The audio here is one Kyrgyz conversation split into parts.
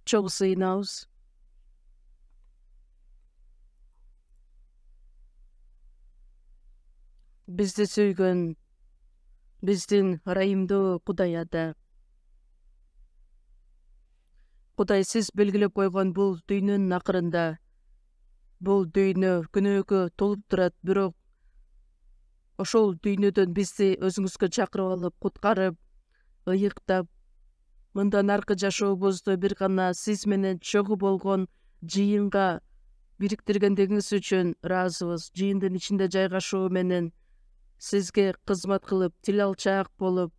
Çok sыйынабыз. Бизди сүйгөн биздин ырайымдуу Кудай Ата. Кудай, сиз белгилеп койгон бул дүйнөнүн акырында бул дүйнө күнөөгө толуп турат, бирок ошол дүйнөдөн бизди өзүңүзгө чакырып алып, куткарып, ыйыктап, мындан аркы жашообузду бир гана сиз менен чогуу болгон жыйынга бириктиргендигиңиз үчүн ыраазыбыз. Жыйындын ичинде жайгашуу менен сизге кызмат кылып, тил алчаак болуп,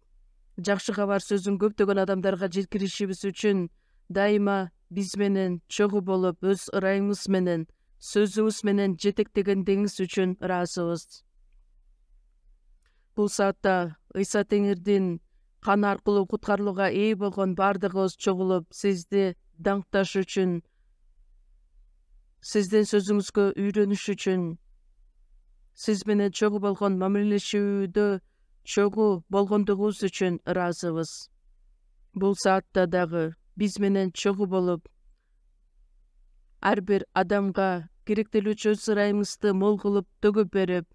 жакшы кабар сөзүн көптөгөн адамдарга жеткиришибиз үчүн дайыма биз менен чогуу болуп, өз ырайыңыз менен, сөзүңүз менен жетектегендигиңиз үчүн ыраазыбыз. Бул саатта Ыйса Теңирдин каны аркылуу куткарылууга ээ болгон бардыгыбыз чогулуп, сизди даңкташ үчүн, сиздин сөзүңүзгө үйрөнүш үчүн, сиз менен чогуу болгон мамилелешүүдө чогуу болгондугубуз үчүн ыраазыбыз. Бул саатта дагы биз менен чогуу болуп, ар бир адамга керектелүүчү өз ырайыңызды мол кылып төгүп берип,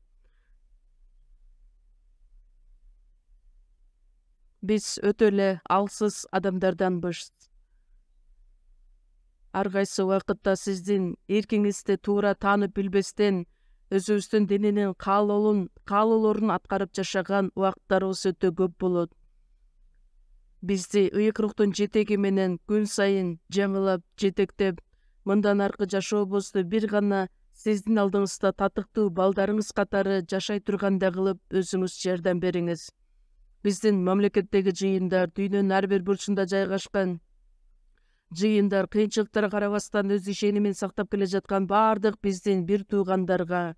биз өтө эле алсыз адамдарданбыз. Ар кайсы убакытта сиздин эркиңизди туура таанып билбестен, өзүбүздүн дененин каалоолорун аткарып жашаган убакыттарыбыз өтө көп болот. Бизди ыйык рухтун жетеги менен күн сайын жаңылап, жетектеп, мындан аркы жашообузду бир гана сиздин алдыңызда татыктуу балдарыңыз катары жашай тургандай кылып өзүңүз жардам бериңиз. Биздин мамлекеттеги жыйындар, дүйнөнүн ар бир бурчунда жайгашкан жыйындар, кыйынчылыктарга карабастан өз ишенимин сактап келе жаткан бардык биздин бир туугандарга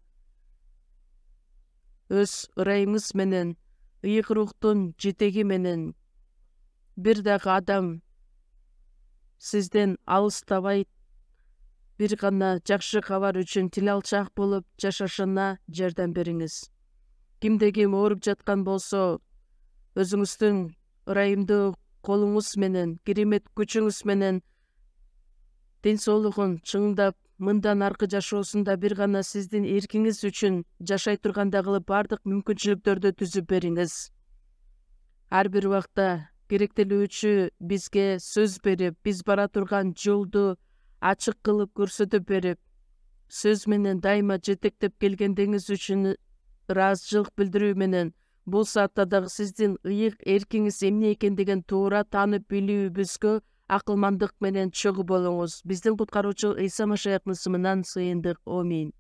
өз ырайыңыз менен, ыйык рухтун жетеги менен бир дагы адам сизден алыстабай, бир гана жакшы кабар үчүн тил алчаак болуп жашашына жардам бериңиз. Кимде ким ооруп жаткан болсо, өзүңүздүн ырайымдуу колуңуз менен, керемет күчүңүз менен ден соолугун чыңдап, мындан аркы жашоосунда бир гана сиздин эркиңиз үчүн жашай тургандай кылып бардык мүмкүнчүлүктөрдү түзүп бериңиз. Ар бир убакта керектелүүчү бизге сөз берип, биз бара турган жолду ачык кылып көрсөтүп берип, сөз менен дайыма жетектеп келгендигиңиз үчүн ыраазычылык билдирүү менен бул саатта дагы сиздин ыйык эркиңиз эмне экендигин туура таанып билүүбүзгө акылмандык менен чогуу болуңуз. Биздин куткаруучу Ыйса Машаяктын ысымынан сыйындык. Амин.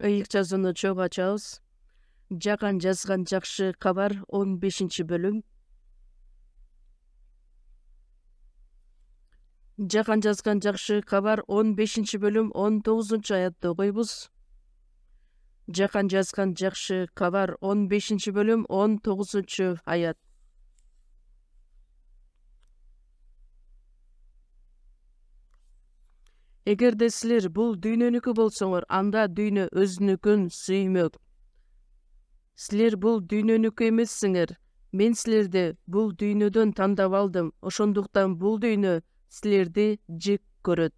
ыйык жазууну чогуу ачабыз. Жаган жазган жакшы кабар 15-бөлүм. Жаган жазган жакшы кабар 15-бөлүм 19-аятты окуйбуз. Жаган жазган жакшы кабар 15-бөлүм 19-аят. Эгерде силер бул дүйнөнүкү болсоңор, анда дүйнө өзүнүкүн сүймөк. Силер бул дүйнөнүкү эмессиңер. Мен силерди бул дүйнөдөн тандап алдым. Ошондуктан бул дүйнө силерди жек көрөт.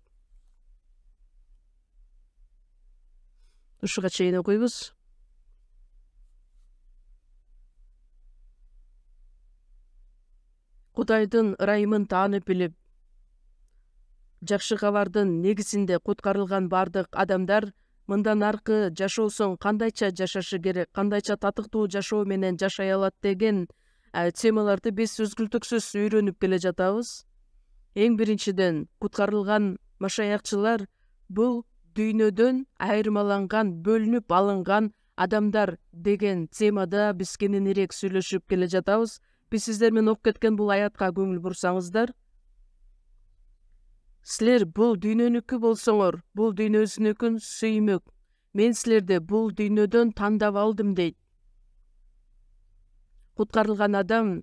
Ушуга чейин окуйбуз. Кудайдын ырайымын таанып билип, жакшы кабардын негизинде куткарылган бардык адамдар мындан аркы жашоосун кандайча жашашы керек, кандайча татыктуу жашоо менен жашай алат деген темаларды биз үзгүлтүксүз үйрөнүп келе жатабыз. Эң биринчиден, куткарылган машаякчылар бул дүйнөдөн айырмаланган, бөлүнүп алынган адамдар деген темада биз кененирээк сүйлөшүп келе жатабыз. Биз сиздер менен окуп кеткен бул аятка көңүл бурсаңыздар, силер бул дүйнөнүкү болсоңор, бул дүйнө өзүнүкүн сүймөк. Мен силерди бул дүйнөдөн тандап алдым дейт. Куткарылган адам,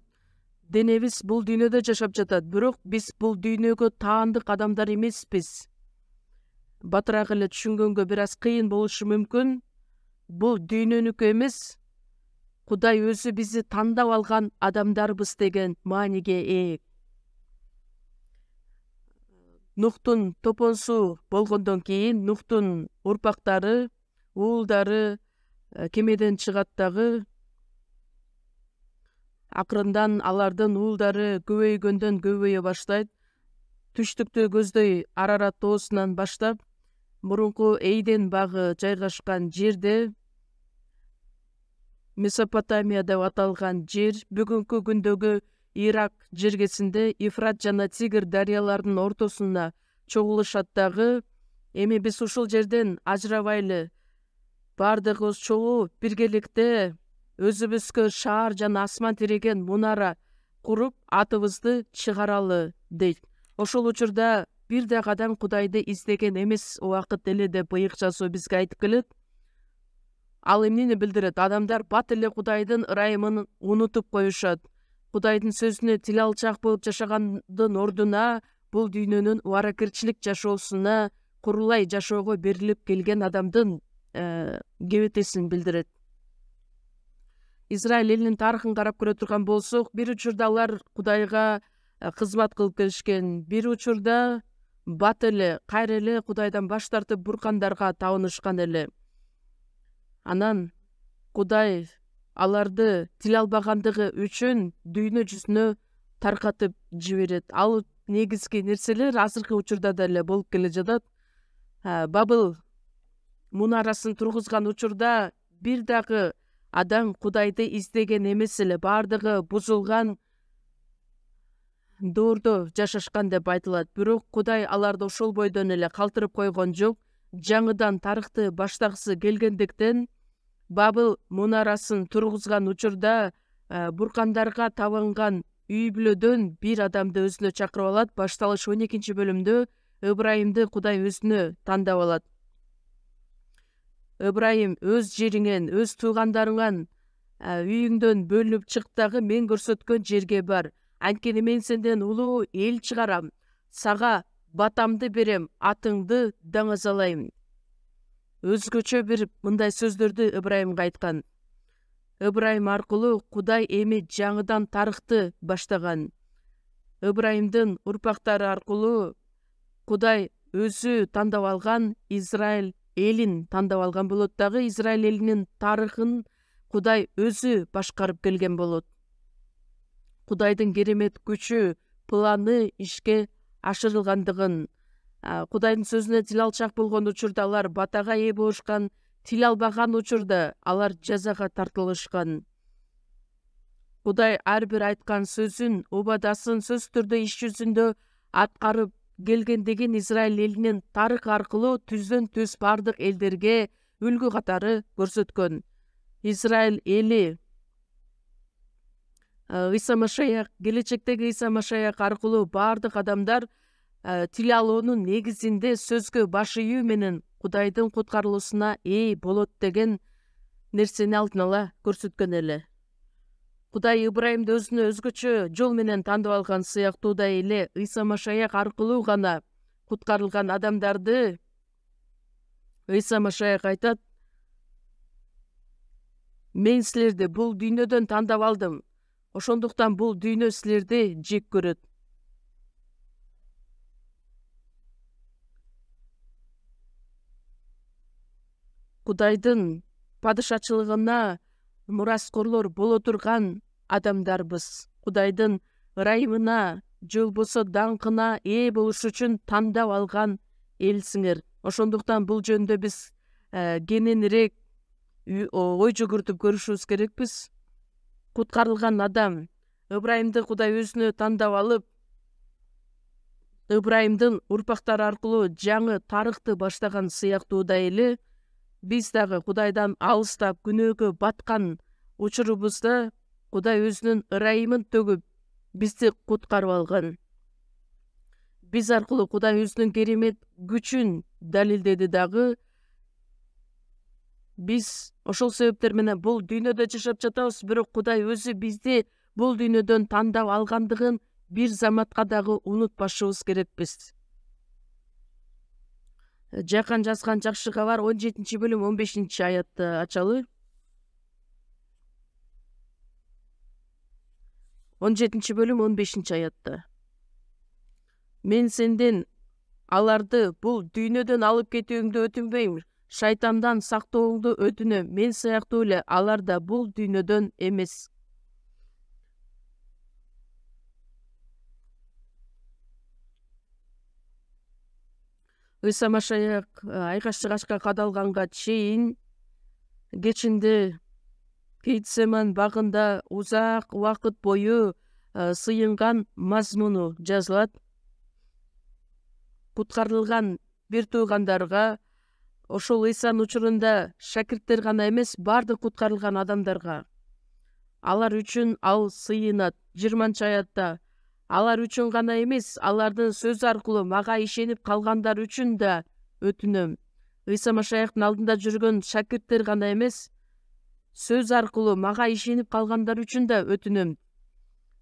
денебиз бул дүйнөдө жашап жатат, бирок биз бул дүйнөгө таандык адамдар эмеспиз. Батыраак эле түшүнгөнгө бир аз кыйын болушу мүмкүн. Бул дүйнөнүкү эмес, Кудай өзү бизди тандап алган адамдарбыз деген мааниге ээ. Нухтун топонсу болгондон кийин Нухтун урпактары, уулдары кемеден чыгат дагы. Акырындан алардын уулдары көбөйгөндөн көбөйө баштайт. Түштүктү көздөй Арарат тоосунан баштап, мурунку Эйден багы жайгашкан жерде, Месопотамия деп аталган жер, бүгүнкү күндөгү Ирак жергесинде Ифрат жана Тигр дарыяларынын ортосуна чогулушат дагы. Эми биз ушул жерден ажырабайлы, бардыгыбыз чогуу биргеликте өзүбүзгө шаар жана асман тиреген мунара куруп, атыбызды чыгаралы дейт. Ошол учурда бир дагы адам Кудайды издеген эмес убакыт эле деп ыйык жазуу бизге айтып келет. Ал эмнени билдирет? Адамдар бат эле Кудайдын ырайымын унутуп коюшат. Кудайдын сөзүнө тил алчак болуп жашагандын ордуна бул дүйнөнүн убаракерчилик жашоосуна, курулай жашоого берилип келген адамдын кебетесин билдирет. Израиль элинин тарыхын карап көрө турган болсок, бир учурда алар Кудайга кызмат кылып келишкен, бир учурда бат эле, кайра эле Кудайдан баш тартып буркандарга табынышкан эле. Анан Кудай аларды тил албагандыгы үчүн дүйнө жүзүнө таркатып жиберет. Ал негизги нерселер азыркы учурда деле болуп келе жатат. Бабыл мунарасын тургузган учурда бир дагы адам Кудайды издеген эмес эле, бардыгы бузулган доордо жашашкан деп айтылат. Бирок Кудай аларды ошол бойдон эле калтырып койгон жок. Жаңыдан тарыхты баштагысы келгендиктен Бабыл мунарасын тургузган учурда буркандарга табынган үй бүлөдөн бир адамды өзүнө чакырып алат. Башталыш 12-бөлүмдө Ыбрайымды Кудай өзүнө тандап алат. Ыбрайым, өз жериңен, өз туугандарыңан, үйүңдөн бөлүнүп чык дагы мен көрсөткөн жерге бар. Анткени мен сенден улуу эл чыгарам. Сага батамды берем, атыңды даңазалайм. Өзгөчө бир мындай сөздөрдү Ыбрайымга айткан. Ыбрайым аркылуу Кудай эми жаңыдан тарыхты баштаган. Ыбрайымдын урпактары аркылуу Кудай өзү тандап алган Израиль элин тандап алган болот дагы. Израиль элинин тарыхын Кудай өзү башкарып келген болот. Кудайдын керемет күчү, планы ишке ашырылгандыгын, Кудайдын сөзүнө тил алчак болгон учурда алар батага ээ болушкан, тил албаган учурда алар жазага тартылышкан. Кудай ар бир айткан сөзүн, убадасын сөз түрдө иш жүзүндө аткарып келгендигин Израиль элинин тарыхы аркылуу түздөн түз бардык элдерге үлгү катары көрсөткөн. Израиль эли Ыйса Машаяк, келечектеги Ыйса Машаяк аркылуу бардык адамдар тил алуунун негизинде сөзгө баш ийүү менен Кудайдын куткарылуусуна ээ болот деген нерсени алдын ала көрсөткөн эле. Кудай Ибрайымды өзүнө өзгөчө жол менен тандап алган сыяктуудай эле Ыйса Машаяк аркылуу гана куткарылган адамдарды Ыйса Машаяк айтат: мен силерди бул дүйнөдөн тандап алдым, ошондуктан бул дүйнө силерди жек көрөт. Кудайдын падышачылыгына мураскорлор боло турган адамдарбыз. Кудайдын ырайымына же болбосо даңкына ээ болуш үчүн тандап алган элсиңер. Ошондуктан бул жөнүндө биз кененирээк ой жүгүртүп көрүшүбүз керекпиз. Куткарылган адам Ыбрайымды Кудай өзүнө тандап алып, Ыбрайымдын урпактары аркылуу жаңы тарыхты баштаган сыяктуудай эле биз дагы Кудайдан алыстап күнөөгө баткан учурубузда Кудай өзүнүн ырайымын төгүп бизди куткарып алган. Биз аркылуу Кудай өзүнүн керемет күчүн далилдеди дагы. Биз ошол себептер менен бул дүйнөдө жашап жатабыз, бирок Кудай өзү бизди бул дүйнөдөн тандап алгандыгын бир заматка дагы унутпашыбыз керекпиз. Жакан жазган жакшы кабар 17-бөлүм 15-аятты ачалы. 17-бөлүм 15-аятта. Мен сенден аларды бул дүйнөдөн алып кетүүңдү өтүнбөйм, шайтандан сактооңду өтүнөм. Мен сыяктуу эле алар да бул дүйнөдөн эмес. Ыйса Машаяк айкаш чыгашка кадалганга чейин кечинде Гетсеман багында узак убакыт бою сыйынган мазмуну жазылат. Куткарылган бир туугандарга, ошол Ыйсанын учурунда шакирттер гана эмес, бардык куткарылган адамдарга, алар үчүн ал сыйынат. 20-аятта: алар үчүн гана эмес, алардын сөзү аркылуу мага ишенип калгандар үчүн да өтүнөм. Ыйса Машаяктын алдында жүргөн шакирттер гана эмес, сөз аркылуу мага ишенип калгандар үчүн да өтүнөм.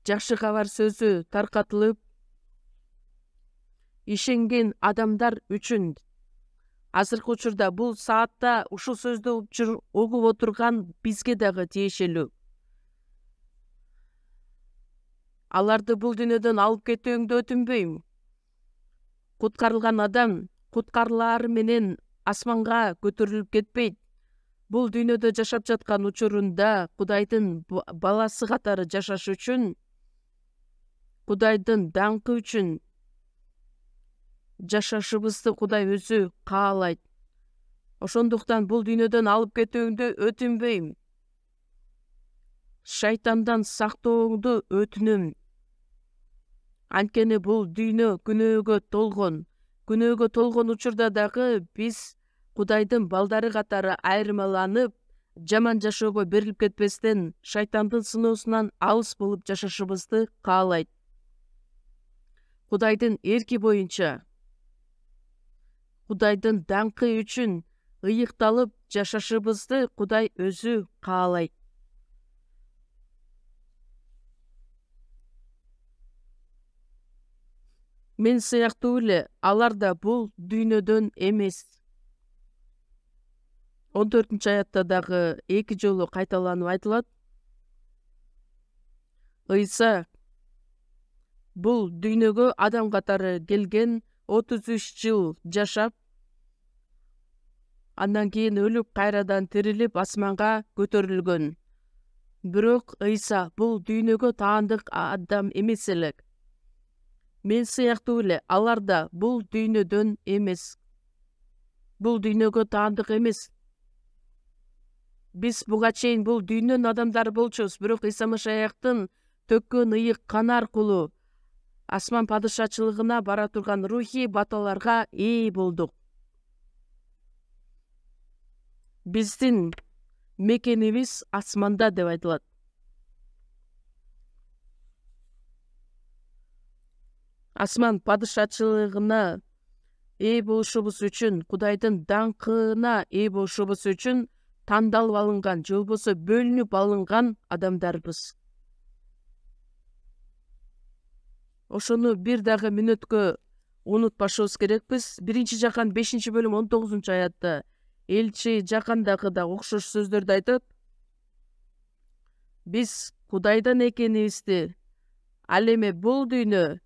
Жакшы кабар сөзү таркатылып, ишенген адамдар үчүн азыркы учурда бул саатта ушул сөздү угуп отурган бизге дагы тиешелүү. Аларды бул дүйнөдөн алып кетүүңдү өтүнбөйм. Куткарылган адам куткарылаары менен асманга көтөрүлүп кетпейт. Бул дүйнөдө жашап жаткан учурунда Кудайдын баласы катары жашаш үчүн, Кудайдын даңкы үчүн жашашыбызды Кудай өзү каалайт. Ошондуктан бул дүйнөдөн алып кетүүңдү өтүнбөйм. Шайтандан сактооңду өтүнөм. Анткени бул дүйнө күнөөгө толгон. Күнөөгө толгон учурда дагы биз Кудайдын балдары катары айырмаланып, жаман жашоого берилип кетпестен, шайтандын сыноосунан алыс болуп жашашыбызды каалайт. Кудайдын эрки боюнча, Кудайдын даңкы үчүн ыйыкталып жашашыбызды Кудай өзү каалайт. Мен сыяктуу эле алар да бул дүйнөдөн эмес. 14-аятта дагы 2 жолу кайталанып айтылат. Ыйса бул дүйнөгө адам катары келген, 33 жыл жашап, андан кийин өлүп, кайрадан тирилип, асманга көтөрүлгөн. Бирок Ыйса бул дүйнөгө таандык адам эмес эле. Мен сыяктуу эле алар да бул дүйнөдөн эмес. Бул дүйнөгө таандык эмес. Биз буга чейин бул дүйнөнүн адамдары болчубуз, бирок Ыйса Машаяктын төккөн ыйык каны аркылуу асман падышачылыгына бара турган рухий баталарга ээ болдук. биздин мекенибиз асманда деп айтылат. Асман падышачылыгына ээ болушубуз үчүн, Кудайдын даңкына ээ болушубуз үчүн тандалып алынган, же болбосо бөлүнүп алынган адамдарбыз. Ошону бир дагы мүнөткө унутпашыбыз керекпиз. 1-Жакан 5-бөлүм 19-аятта элчи Жакан дагы да окшош сөздөрдү айтат. Биз Кудайдан экенибизди, ал эми бул дүйнө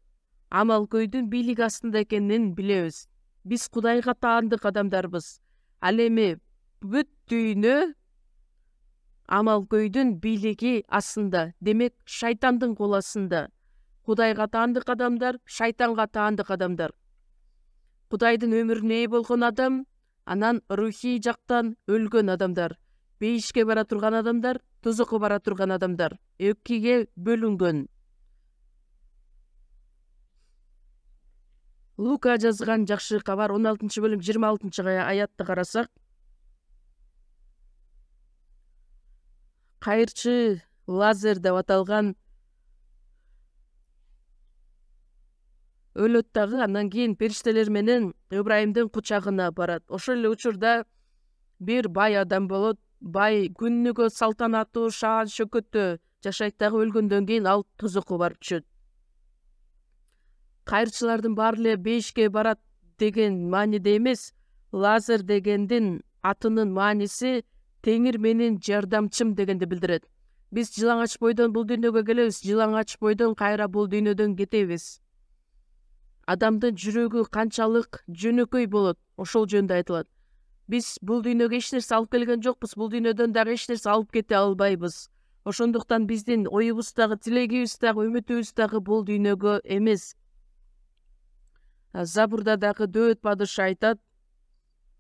амал көйдүн бийлиги астында экенин билебиз. Биз Кудайга таандык адамдарбыз. Ал эми бүт дүйнө амал көйдүн бийлиги астында, демек шайтандын кол астында. Кудайга таандык адамдар, шайтанга таандык адамдар. Кудайдын өмүрүнө ээ болгон адам, анан рухий жактан өлгөн адамдар. Бейишке бара турган адамдар, тозокко бара турган адамдар. Экиге бөлүнгөн. Лука жазган жакшы кабар 16-бөлүм 26-аятты карасак, кайырчы Лазар деп аталган өлөт дагы, андан кийин периштелер менен Ибрайымдын кучагына барат. Ошол эле учурда бир бай адам болот. Бай күнүгө салтанаттуу шаан шөкөттө жашайт дагы, өлгөндөн кийин ал тозокко барып түшөт. Кайырчылардын баары эле бейишке барат деген мааниде эмес, Лазар дегендин атынын мааниси Теңир менин жардамчым дегенди билдирет. Биз жылаңач бойдон бул дүйнөгө келебиз, жылаңач бойдон кайра бул дүйнөдөн кетебиз. Адамдын жүрөгү канчалык жөнөкөй болот, ошол жөнүндө айтылат. Биз бул дүйнөгө эч нерсе алып келген жокпуз, бул дүйнөдөн дагы эч нерсе алып кете албайбыз. Ошондуктан биздин оюбуз дагы, тилегибиз дагы, үмүтүбүз дагы бул дүйнөгө эмес. Забурда дагы Дөөт падыша айтат,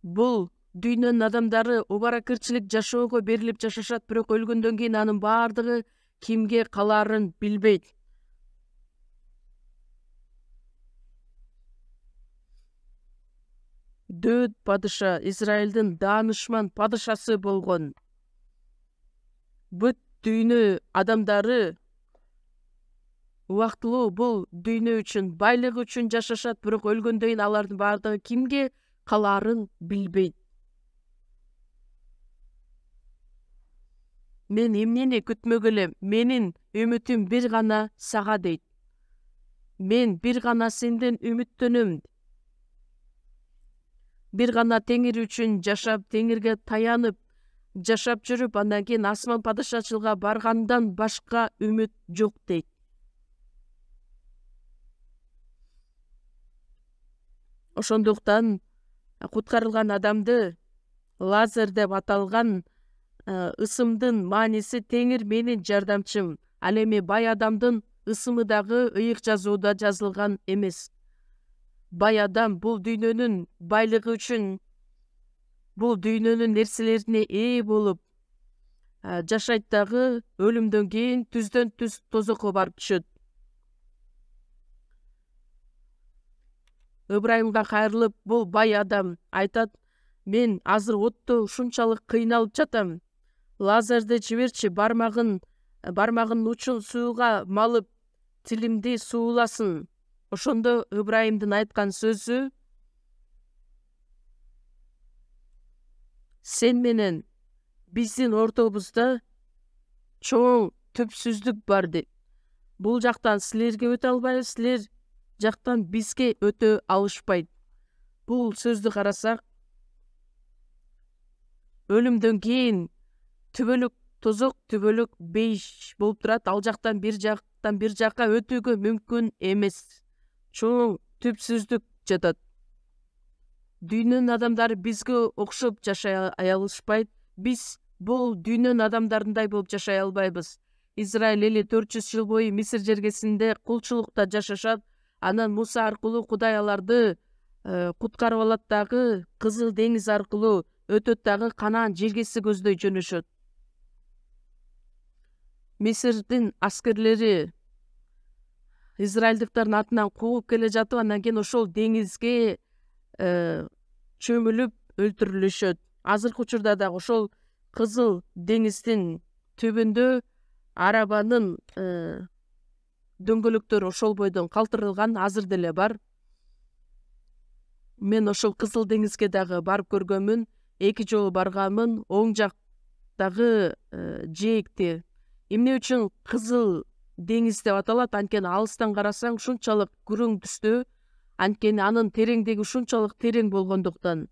бул дүйнөнүн адамдары убаракырчылык жашоого берилип жашашат, бирок өлгөндөн кийин анын баардыгы кимге калаарын билбейт. Дөөт падыша Израилдин даанышман падышасы болгон. Бүт дүйнө адамдары убактылуу бул дүйнө үчүн, байлык үчүн жашашат, бирок өлгөндөн кийин алардын баардыгы кимге калаарын билбейт. Мен эмнени күтмөк элем? Менин үмүтүм бир гана сага дейт. Мен бир гана сенден үмүттөнөм. Бир гана Теңир үчүн жашап, Теңирге таянып жашап жүрүп, андан кийин асман падышачылыгына баргандан башка үмүт жок дейт. Ошондуктан куткарылган адамды Лазар деп аталган ысымдын мааниси Теңир менин жардамчым. Ал эми бай адамдын ысымы дагы ыйык жазууда жазылган эмес. Бай адам бул дүйнөнүн байлыгы үчүн, бул дүйнөнүн нерселерине ээ болуп жашайт дагы, өлүмдөн кийин түздөн түз тозокко барып түшөт. Ибрайымга кайрылып, бул бай адам айтат, мен азыр отто ушунчалык кыйналып жатам. Лазарды жиберчи, бармагынын учун сууга малып, тилимди сууласын. Ошондо Ибрайымдын айткан сөзү, сен менен биздин ортобузда чоң түпсүздүк бар дейт. Бул жактан силерге өтө албайбыз, силер жактан бизге өтө алышпайт. Бул сөздү карасак, өлүмдөн кийин түбөлүк тозок, түбөлүк бейиш болуп турат. Ал жактан бир жакка өтүүгө мүмкүн эмес. Чоң түпсүздүк жатат. Дүйнөнүн адамдары бизге окшоп жашай алышпайт. Биз бул дүйнөнүн адамдарындай болуп жашай албайбыз. Израиль эли 400 жыл бою Мисир жергесинде кулчулукта жашашат. Анан Муса аркылуу Кудай аларды куткарып алат дагы, Кызыл деңиз аркылуу өтөт дагы, Канаан жергеси көздөй жөнөшөт. Мисирдин аскерлери израилдиктардын атынан кууп келе жатып, андан кийин ошол деңизге чөмүлүп өлтүрүлүшөт. азыркы учурда дагы ошол Кызыл деңиздин түбүндө арабанын дөңгөлөктөрү ошол бойдон калтырылган азыр деле бар. Мен ошол Кызыл деңизге дагы барып көргөнмүн, 2 жолу барганмын. Оң жактагы жээкти эмне үчүн Кызыл деңиз деп аталат? Анткени алыстан карасаң ушунчалык күрөң түстүү, анткени анын тереңдиги ушунчалык терең болгондуктан.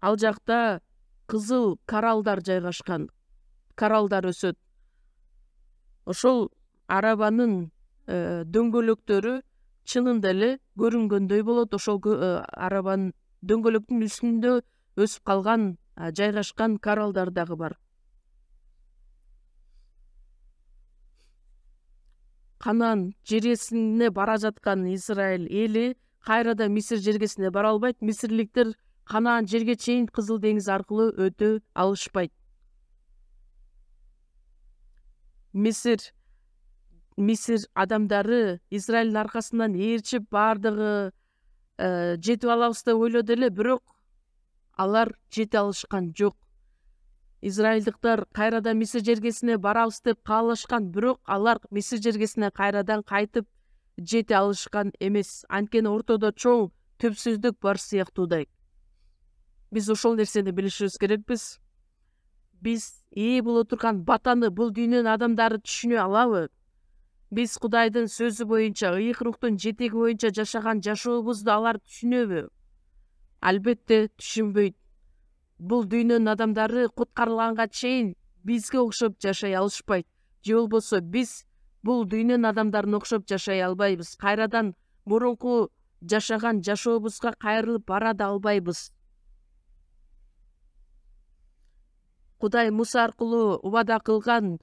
Ал жакта кызыл коралдар жайгашкан, коралдар өсөт. Ошол арабанын дөңгөлөктөрү чынында эле көрүнгөндөй болот. Ошол арабанын дөңгөлөктүн үстүндө өсүп калган, жайгашкан коралдар дагы бар. Канаан жергесине бара жаткан Израиль эли кайрадан Мисир жергесине бара албайт. Мисирликтер Канаан жерге чейин Кызыл деңиз аркылуу өтө алышпайт. Мисир адамдары Израилдин аркасынан ээрчип бардыгы жетип алабыз деп ойлоду эле, бирок алар жете алышкан жок. Израилдиктер кайрадан Мисир жергесине барабыз деп каалашкан, бирок алар Мисир жергесине кайрадан кайтып жете алышкан эмес. Анткени ортодо чоң төпсүздүк бар сыяктуудай. Биз ошол нерсени билишибиз керекпиз. Биз ээ боло турган батаны бул дүйнөнүн адамдары түшүнө алабы? Биз Кудайдын сөзү боюнча, ыйык рухтун жетеги боюнча жашаган жашообузду алар түшүнөбү? Албетте түшүнбөйт. Бул дүйнөнүн адамдары куткарылганга чейин бизге окшоп жашай алышпайт. Же болбосо биз бул дүйнөнүн адамдарына окшоп жашай албайбыз. Кайрадан мурунку жашаган жашообузга кайрылып бара да албайбыз. Кудай Муса аркылуу убада кылган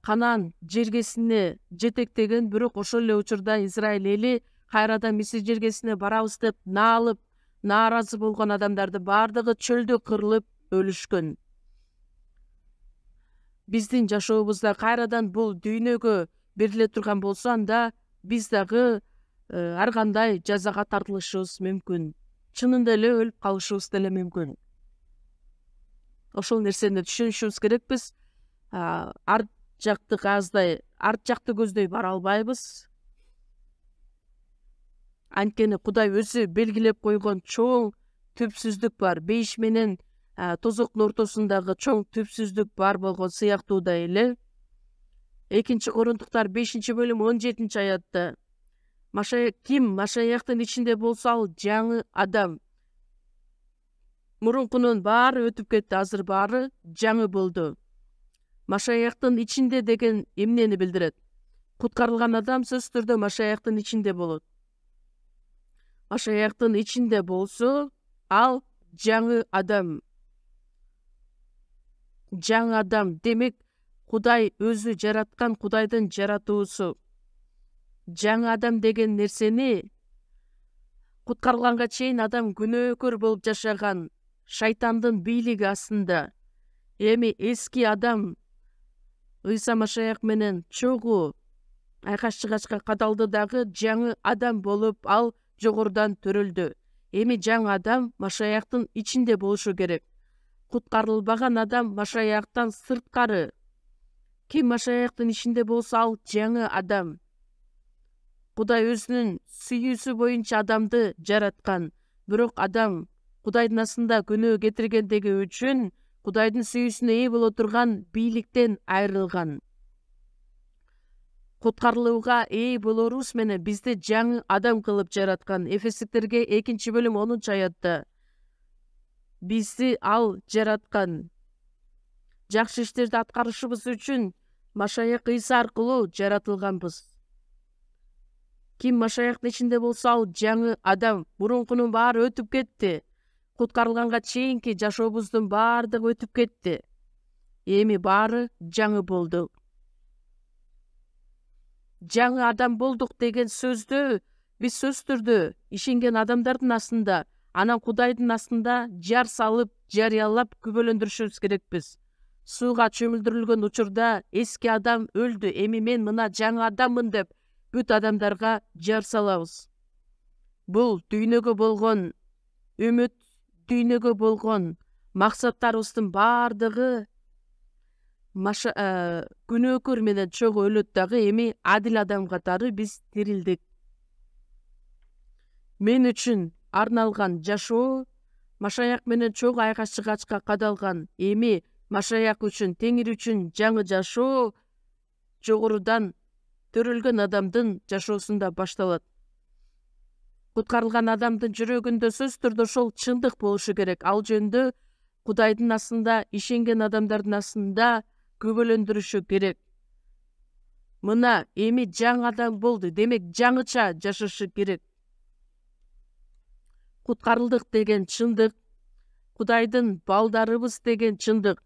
Канаан жергесине жетектеген, бирок ошол эле учурда Израиль эли кайрадан Мисир жергесине барабыз деп наалып, нааразы болгон адамдарды бардыгы чөлдө кырылып өлүшкөн. Биздин жашообузда кайрадан бул дүйнөгө бериле турган болсо, анда биз дагы ар кандай жазага тартылышыбыз мүмкүн. Чынында эле өлүп калышыбыз деле мүмкүн. Ошол нерсени түшүнүшүбүз керекпиз. Арт жакты көздөй бара албайбыз. Анткени Кудай өзү белгилеп койгон чоң түпсүздүк бар. Бейиш менен тозоктун ортосундагы чоң түпсүздүк бар болгон сыяктуудай эле. 2 Корунтуктар 5-бөлүм 17-аятта ким Машаяктын ичинде болсо, ал жаңы адам. Мурункунун баары өтүп кетти, азыр баары жаңы болду. Машаяктын ичинде деген эмнени билдирет? Куткарылган адам сөзсүз түрдө Машаяктын ичинде болот. Машаяктын ичинде болсо, ал жаңы адам. Жаңы адам демек Кудай өзү жараткан, Кудайдын жаратуусу. Жаңы адам деген нерсени куткарылганга чейин адам күнөөкөр болуп жашаган, шайтандын бийлиги астында. Эми эски адам Ыйса Машаяк менен чогуу айкаш чыгачка кадалды дагы жаңы адам болуп, ал жогорудан төрөлдү. Эми жаңы адам Машаяктын ичинде болушу керек. Куткарылбаган адам Машаяктан сырткары. Ким Машаяктын ичинде болсо, ал жаңы адам. Кудай өзүнүн сүйүүсү боюнча адамды жараткан. Бирок адам Кудайдын астында күнөө кетиргендиги үчүн Кудайдын сүйүүсүнө ээ боло турган бийликтен айрылган. Куткарылууга ээ болорубуз менен бизди жаңы адам кылып жараткан. Эфестиктерге 2-бөлүм 10-аятта бизди ал жараткан. Жакшы иштерди аткарышыбыз үчүн Машаяк Ыйса аркылуу жаратылганбыз. Ким Машаяктын ичинде болсо, ал жаңы адам. Мурункунун баары өтүп кетти. Куткарылганга чейинки жашообуздун баардыгы өтүп кетти. Эми баары жаңы болду. Жаңы адам болдук деген сөздү биз сөзсүз түрдө ишенген адамдардын астында, анан Кудайдын астында жар салып, жарыялап күбөлөндүрүшүбүз керекпиз. Сууга чөмүлдүрүлгөн учурда эски адам өлдү, эми мен мына жаңы адаммын деп бүт адамдарга жар салабыз. Бул дүйнөгө болгон үмүт, дүйнөгө болгон максаттарыбыздын баардыгы күнөөкөр менен чогуу өлөт дагы, эми адил адам катары биз тирилдик. Мен үчүн арналган жашоо Машаяк менен чогуу айкашчыгачка кадалган. Эми Машаяк үчүн, Теңир үчүн жаңы жашоо жогорудан төрөлгөн адамдын жашоосунда башталат. Куткарылган адамдын жүрөгүндө сөзсүз түрдө ошол чындык болушу керек. Ал жөнүндө Кудайдын астында ишенген адамдардын астында күбөлөндүрүшү керек. Мына эми жаңы адам болду, демек жаңыча жашашы керек. Куткарылдык деген чындык, Кудайдын балдарыбыз деген чындык.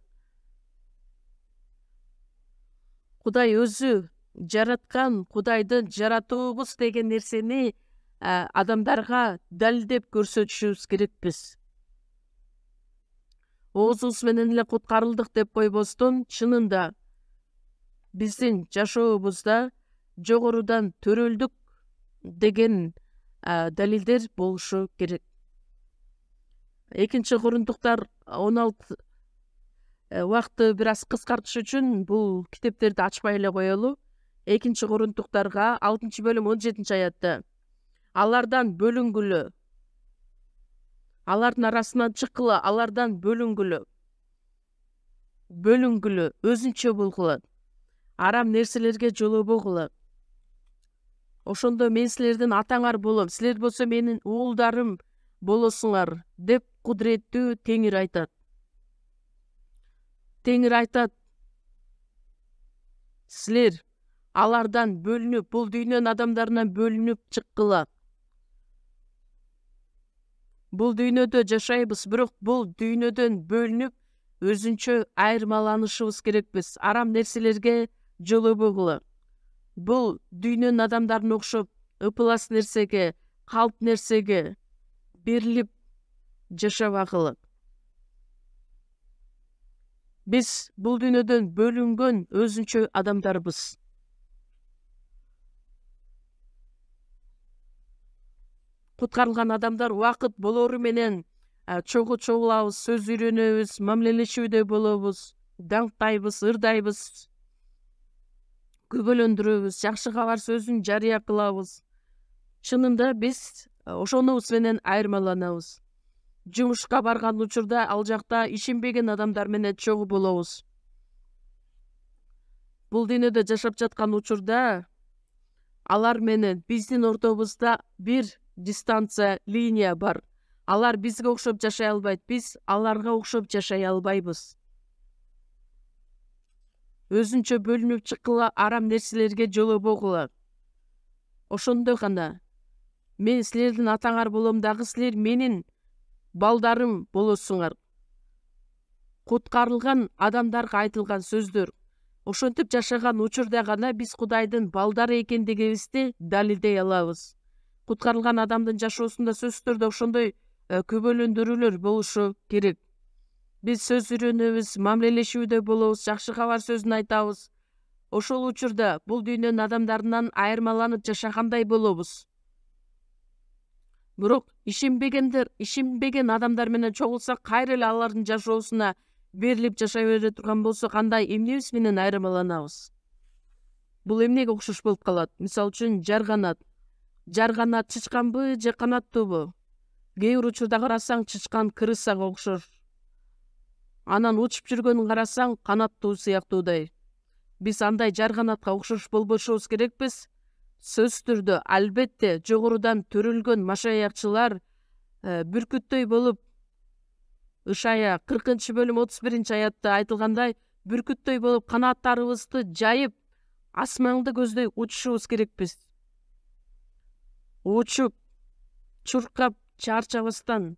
Кудай өзү жараткан, Кудайдын жаратуубуз деген нерсени адамдарга далилдеп көрсөтүшүбүз керекпиз. Оозубуз менен эле куткарылдык деп койбостон, чынында биздин жашообузда жогорудан төрөлдүк деген далилдер болушу керек. 2 Корунтуктар 16 убакытты бир аз кыскартыш үчүн бул китептерди ачпай эле коелу. 2 Корунтуктарга 6 бөлүм 17 аятта: алардан бөлүнгүлө, алардын арасынан чыккыла, алардан бөлүнгүлө, өзүнчө болгула, арам нерселерге жолобогула. Ошондо мен силердин атаңар болом, силер болсо менин уулдарым болосуңар, деп кудуреттүү Теңир айтат. Теңир айтат, силер алардан бөлүнүп, бул дүйнөнүн адамдарынан бөлүнүп чыккыла. Бул дүйнөдө жашайбыз, бирок бул дүйнөдөн бөлүнүп өзүнчө айырмаланышыбыз керекпиз. Арам нерселерге жолобогула. Бул дүйнөнүн адамдарына окшоп ыпылас нерсеге, калп нерсеге берилип жашабагыла. Биз бул дүйнөдөн бөлүнгөн өзүнчө адамдарбыз. Куткарылган адамдар убакыт болору менен чогуу чогулабыз, сөз үйрөнөбүз, мамилелешүүдө болобуз, даңктайбыз, ырдайбыз, күбөлөндүрөбүз, жакшы кабар сөзүн жарыя кылабыз. Чынында биз ошонубуз менен айырмаланабыз. Жумушка барган учурда ал жакта ишенбеген адамдар менен чогуу болобуз. Бул дүйнөдө жашап жаткан учурда алар менен биздин ортобузда бир дистанция, линия бар. Алар бизге окшоп жашай албайт, биз аларга окшоп жашай албайбыз. Өзүнчө бөлүнүп чыккыла, арам нерселерге жолобогула. Ошондо гана мен силердин атаңар болом дагы, силер менин балдарым болосуңар. Куткарылган адамдарга айтылган сөздөр. Ошентип жашаган учурда гана биз Кудайдын балдары экендигибизди далилдей алабыз. Куткарылган адамдын жашоосунда сөзсүз түрдө ошондой күбөлөндүрүүлөр болушу керек. Биз сөз үйрөнөбүз, мамилелешүүдө болобуз, жакшы кабар сөзүн айтабыз. Ошол учурда бул дүйнөнүн адамдарынан айырмаланып жашагандай болобуз. Бирок ишенбеген адамдар менен чогулсак, кайра эле алардын жашоосуна берилип жашай бере турган болсо, кандай эмнебиз менен айырмаланабыз? Бул эмнеге окшош болуп калат? Мисалы үчүн жарганат. Жарганат чычканбы же канаттуубу? Кээ бир учурда карасаң чычкан крысага окшош. Анан учуп жүргөнүн карасаң канаттуу сыяктуудай. Биз андай жарганатка окшош болбошубуз керекпиз. Сөзсүз түрдө албетте жогорудан төрөлгөн машаякчылар бүркүттөй болуп, Ышая 40 бөлүм 31 аятта айтылгандай, бүркүттөй болуп канаттарыбызды жайып, асманды көздөй учушубуз керекпиз. Учуп, чуркап, чарчабастан,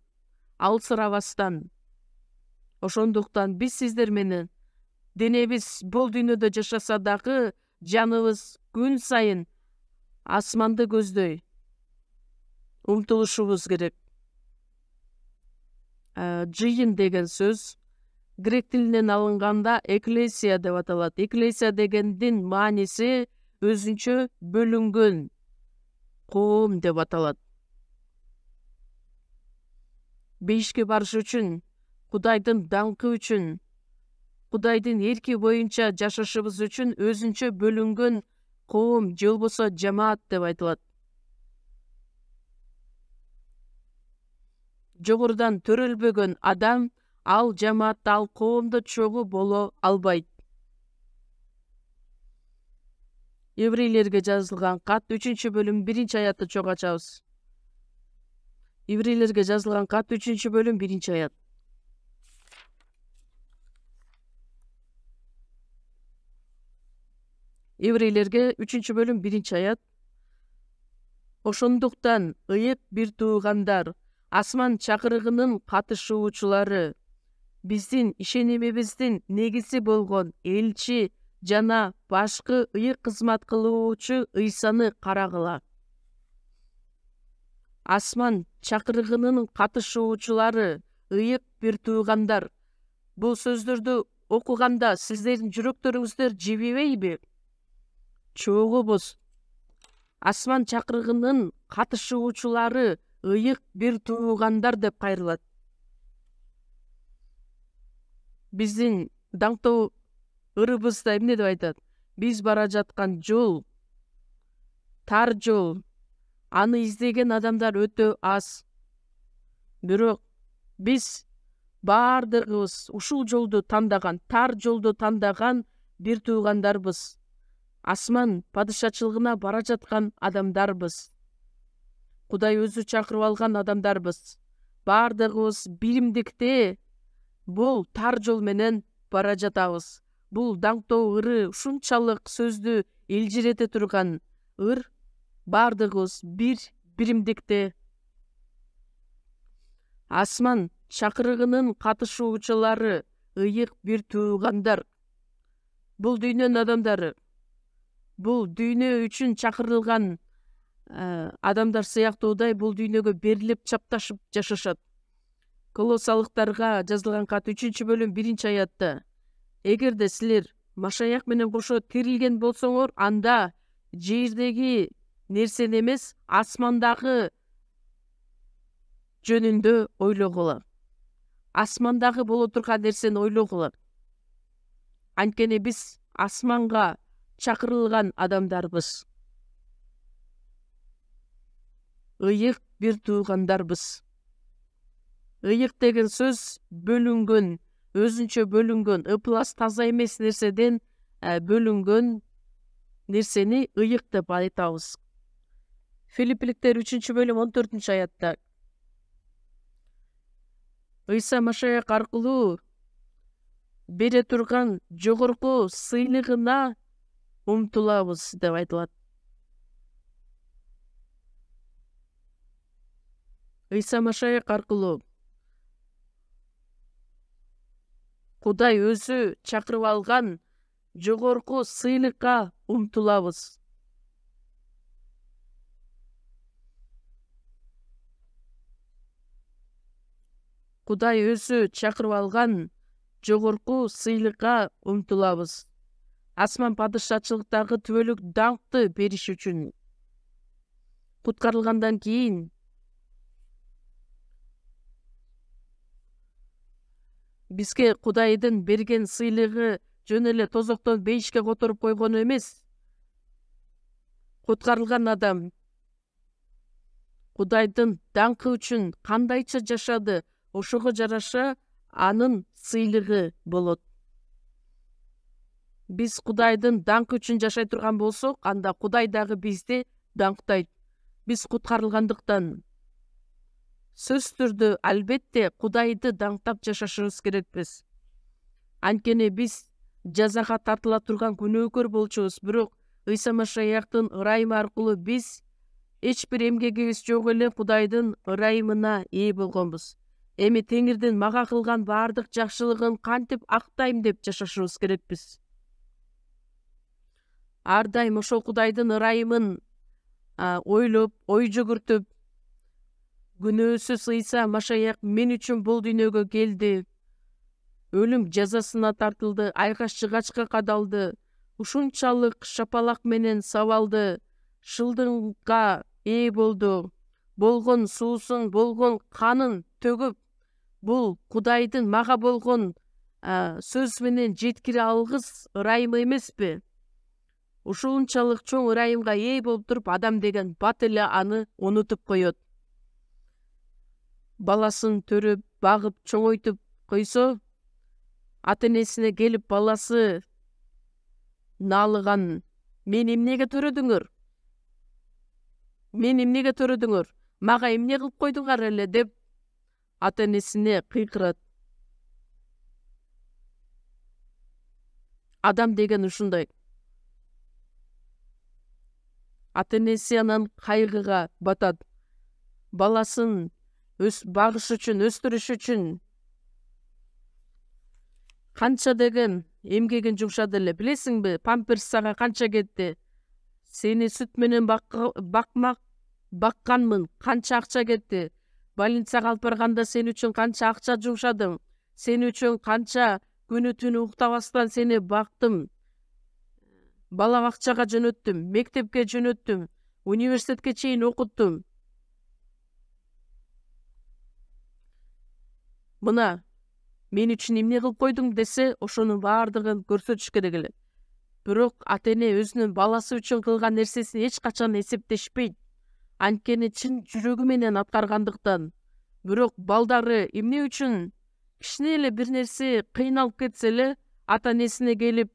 алсырабастан. Ошондуктан биз сиздер менен денебиз бул дүйнөдө жашаса дагы, жаныбыз күн сайын асманды көздөй умтулушубуз керек. Жыйын деген сөз грек тилинен алынганда экклесия деп аталат. Экклесия дегендин мааниси өзүнчө бөлүнгөн коом деп аталат. Бейишке барыш үчүн Кудайдын даңкы үчүн, Кудайдын эрки боюнча жашашыбыз үчүн өзүнчө бөлүнгөн коом же болбосо жамаат деп айтылат. Жогорудан төрөлбөгөн адам ал жамаатта, ал коомдо чогуу боло албайт. Еврейлерге жазылган кат 3-бөлүм 1-аятты чогуу ачабыз. Еврейлерге жазылган кат 3-бөлүм 1-аят. Еврейлерге 3-бөлүм 1-аят. Ошондуктан ыйык бир туугандар, асман чакырыгынын катышуучулары, биздин ишенимибиздин негизи болгон элчи жана башкы ыйык кызмат кылуучу Ыйсаны карагыла. Асман чакырыгынын катышуучулары, ыйык бир туугандар. Бул сөздөрдү окуганда сиздердин жүрөктөрүңүздөр жибибейби? Чогубуз. Асман чакырыгынын катышуучулары, ыйык бир туугандар деп кайрылат. Биздин даңктуу ырыбызда эмне деп айтат? Биз бара жаткан жол, тар жол, аны издеген адамдар өтө аз. Бирок биз бардыгыбыз ушул жолду тандаган, тар жолду тандаган бир туугандарбыз. Асман падышачылыгына бара жаткан адамдарбыз. Кудай өзү чакырып алган адамдарбыз. Бардыгыбыз биримдикте бул тар жол менен бара жатабыз. Бул даңктоо ыры, ушунчалык сөздү элжирете турган ыр, бардыгыбыз биримдикте. Асман чакырыгынын катышуучулары, ыйык бир туугандар. Бул дүйнөнүн адамдары, бул дүйнө үчүн чакырылган адамдар сыяктуудай бул дүйнөгө берилип чапташып жашашат. Колоссалыктарга жазылган кат 3-бөлүм 1-аятта: эгерде силер Машаяк менен кошо тирилген болсоңор, анда жердеги нерсени эмес, асмандагы жөнүндө ойлогула. Асмандагы боло турган нерсени ойлогула. Анткени биз асманга чакырылган адамдарбыз. Ыйык бир туугандарбыз. Ыйык деген сөз бөлүнгөн, өзүнчө бөлүнгөн, ыплас таза эмес нерседен бөлүнгөн нерсени ыйык деп айтабыз. Филиппиликтер 3-бөлүм 14-аятта: Ыйса Машаяк аркылуу бере турган жогорку сыйлыгына умтулабыз деп айтылат. Ыйса Машаяк аркылуу Кудай өзү чакырып алган жогорку сыйлыкка умтулабыз. Кудай өзү чакырып алган жогорку сыйлыкка умтулабыз. Асман падышачылыктагы түбөлүк даңкты бериш үчүн. Куткарылгандан кийин бизге Кудайдын берген сыйлыгы жөн эле тозоктон бейишке которуп койгону эмес. Куткарылган адам Кудайдын даңкы үчүн кандайча жашады, ошого жараша анын сыйлыгы болот. Биз Кудайдын даңкы үчүн жашай турган болсок, анда Кудай дагы бизди даңктайт. Биз куткарылгандыктан сөзсүз түрдө албетте Кудайды даңктап жашашыбыз керекпиз. Анткени биз жазага тартыла турган күнөөкөр болчубуз, бирок Ыйса Машаяктын ырайымы аркылуу биз эч бир эмгегибиз жок эле Кудайдын ырайымына ээ болгонбуз. Эми Теңирдин мага кылган баардык жакшылыгын кантип актайм деп жашашыбыз керекпиз. Ар дайым ошол Кудайдын ырайымын ойлоп, ой жүгүртүп, күнөөсүз Ыйса Машаяк мен үчүн бул дүйнөгө келди, өлүм жазасына тартылды, айкаш жыгачка кадалды, ушунчалык шапалак менен сабалды, шылдыңга ээ болду, болгон суусун, болгон канын төгүп, бул Кудайдын мага болгон сөз менен жеткире алгыс ырайым эмеспи? Ушунчалык чоң ырайымга ээ болуп туруп, адам деген бат эле аны унутуп коет. Баласын төрөп, багып, чоңойтуп койсо, ата-энесине келип баласы наалыган: "Мен эмнеге төрөдүңөр? Мен эмнеге төрөдүңөр? Мага эмне кылып койдуңар эле?" деп ата-энесине кыйкырат. Адам деген ушундай. Ата-энеси анан кайгыга батат. Баласын багыш үчүн, өстүрүш үчүн канча деген эмгегин жумшады эле. Билесиңби, памперс сага канча кетти? Сени сүт менен бакканмын, канча акча кетти? Больницага алып барганда сен үчүн канча акча жумшадым? Сен үчүн канча күнү түнү уктабастан сени бактым? Бала бакчага жөнөттүм, мектепке жөнөттүм, университетке чейин окуттум. Мына мен үчүн эмне кылып койдуң десе, ошонун баардыгын көрсөтүш керек эле. Бирок ата-эне өзүнүн баласы үчүн кылган нерсесин эч качан эсептешпейт. Анткени чын жүрөгү менен аткаргандыктан. Бирок балдары эмне үчүн кичине эле бир нерсе кыйналып кетсе эле ата-энесине келип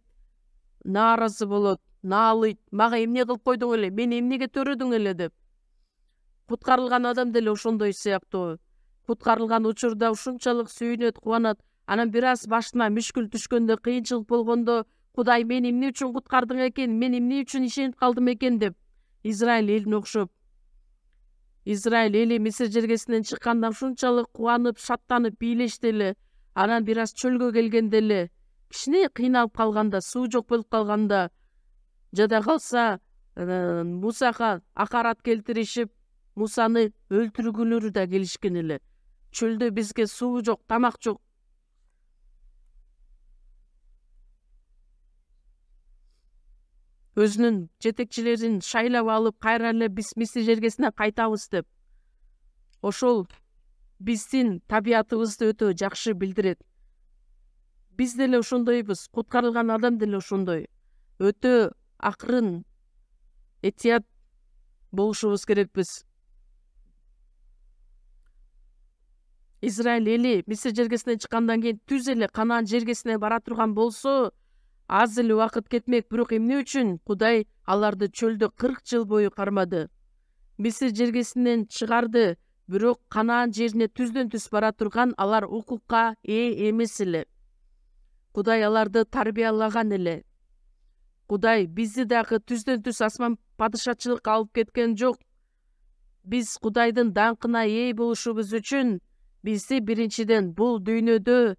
нааразы болот, наалыйт: "Мага эмне кылып койдуң эле? Мен эмнеге төрөдүң эле?" деп. Куткарылган адам деле ошондой сыяктуу. Куткарылган учурда ушунчалык сүйүнөт, кубанат. Анан бир аз башына мүшкүл түшкөндө, кыйынчылык болгондо: "Кудай, мен эмне үчүн куткардың экен? Мен эмне үчүн ишенип калдым экен?" деп. Израиль элине окшоп. Израиль эли Мисир жергесинен чыкканда ушунчалык кубанып, шаттанып бийлешти эле. Анан бир аз чөлгө келгенде эле, кичине кыйналып калганда, суу жок болуп калганда, жада калса Мусага акарат келтиришип, Мусаны өлтүргүлөрү да келишкен эле. Чөлдө бизге суу жок, тамак жок. Өзүнүн жетекчилерин шайлап алып, кайра эле биз Мисир жергесине кайтабыз деп. Ошол биздин табиятыбызды өтө жакшы билдирет. Биз деле ошондойбуз, куткарылган адам деле ошондой. Өтө акырын, этият болушубуз керекпиз. Израиль эли Мисир жергесинен чыккандан кийин түз эле Канаан жергесине бара турган болсо, аз эле убакыт кетмек. Бирок эмне үчүн Кудай аларды чөлдө 40 жыл бою кармады? Мисир жергесинен чыгарды, бирок Канаан жерине түздөн түз бара турган алар укукка ээ эмес эле. Кудай аларды тарбиялаган эле. Кудай бизди дагы түздөн түз асман падышачылыкка алып кеткен жок. Биз Кудайдын даңкына ээ болушубуз үчүн бизди биринчиден бул дүйнөдө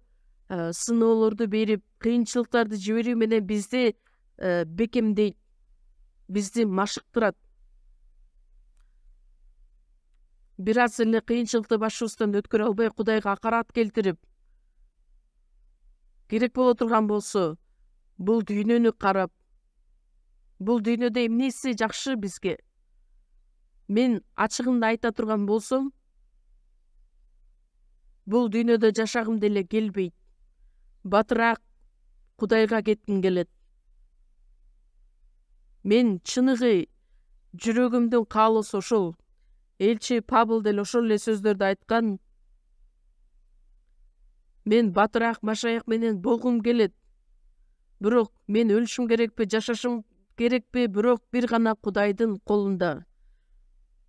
сыноолорду берип, кыйынчылыктарды жиберүү менен бизди бекемдейт, бизди машыктырат. Бир аз эле кыйынчылыкты башыбыздан өткөрө албай Кудайга акарат келтирип, керек боло турган болсо, бул дүйнөнү карап, бул дүйнөдө эмнеси жакшы бизге? Мен ачыгында айта турган болсом, бул дүйнөдө жашагым деле келбейт. Батыраак Кудайга кетким келет. Мен чыныгы жүрөгүмдүн каалоосу ошол. Элчи Павыл деле ошол эле сөздөрдү айткан. Мен батыраак Машаяк менен болгум келет. Бирок мен өлүшүм керекпи, жашашым керекпи? Бирок бир гана Кудайдын колунда.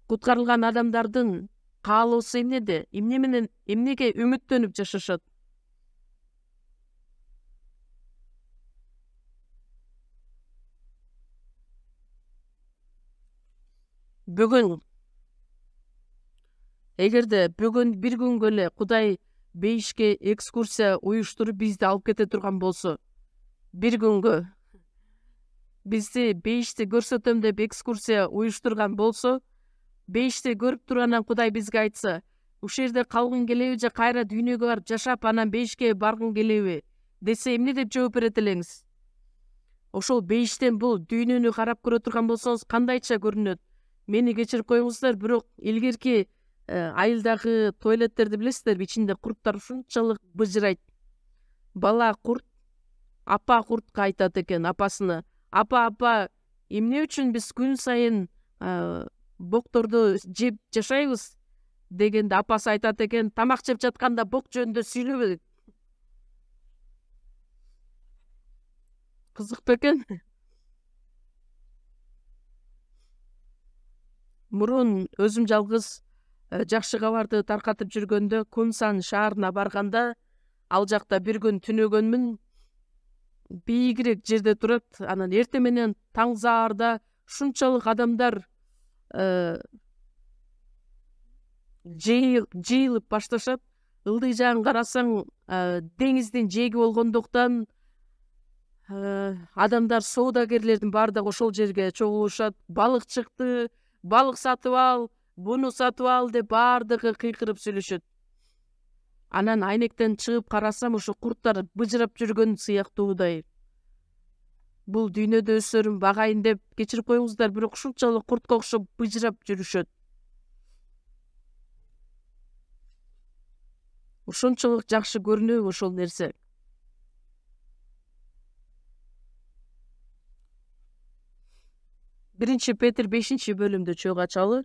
Куткарылган адамдардын каалоосу эмнеде? Эмнеге үмүттөнүп жашашат? Бүгүн эгерде бүгүн бир күнгө эле Кудай бейишке экскурсия уюштуруп бизди алып кете турган болсо, бир күнгө бизди бейишти көрсөтөм деп экскурсия уюштурган болсо, бейишти көрүп тургандан Кудай бизге айтса, ушул жерде калгың келеби же кайра дүйнөгө барып жашап анан бейишке баргың келеби десе, эмне деп жооп берет элеңиз? Ошол бейиштен бул дүйнөнү карап көрө турган болсоңуз кандайча көрүнөт? Мени кечирип коюңуздар, бирок илгерки айылдагы туалеттерди билесиздерби, ичинде курттар ушунчалык быжырайт. Бала курт апа куртка айтат экен апасына: апа, эмне үчүн биз күн сайын бокторду жеп жашайбыз дегенде апасы айтат экен: тамак жеп жатканда бок жөнүндө сүйлөбө дейт. Кызык бекен. Мурун өзүм жалгыз жакшы кабарды таркатып жүргөндө Кунсан шаарына барганда, ал жакта бир күн түнөгөнмүн. Бийигирээк жерде турат. Анан эртең менен таң заарда ушунчалык адамдар жыйылып башташат. Ылдый жагын карасаң, деңиздин жээги болгондуктан адамдар, соодагерлердин баардыгы ошол жерге чогулушат. Балык чыкты, балык сатып ал, буну сатып ал деп баардыгы кыйкырып сүйлөшөт. Анан айнектен чыгып карасам, ошо курттар быжырап жүргөн сыяктуудай. Бул дүйнөдө өсөрүм багайын деп, кечирип коюңуздар, бирок ушунчалык куртка окшоп быжырап жүрүшөт. Ушунчалык жакшы көрүнөбү ошол нерсе? Биринчи Петр 5-бөлүмдө чөйгө ачалы.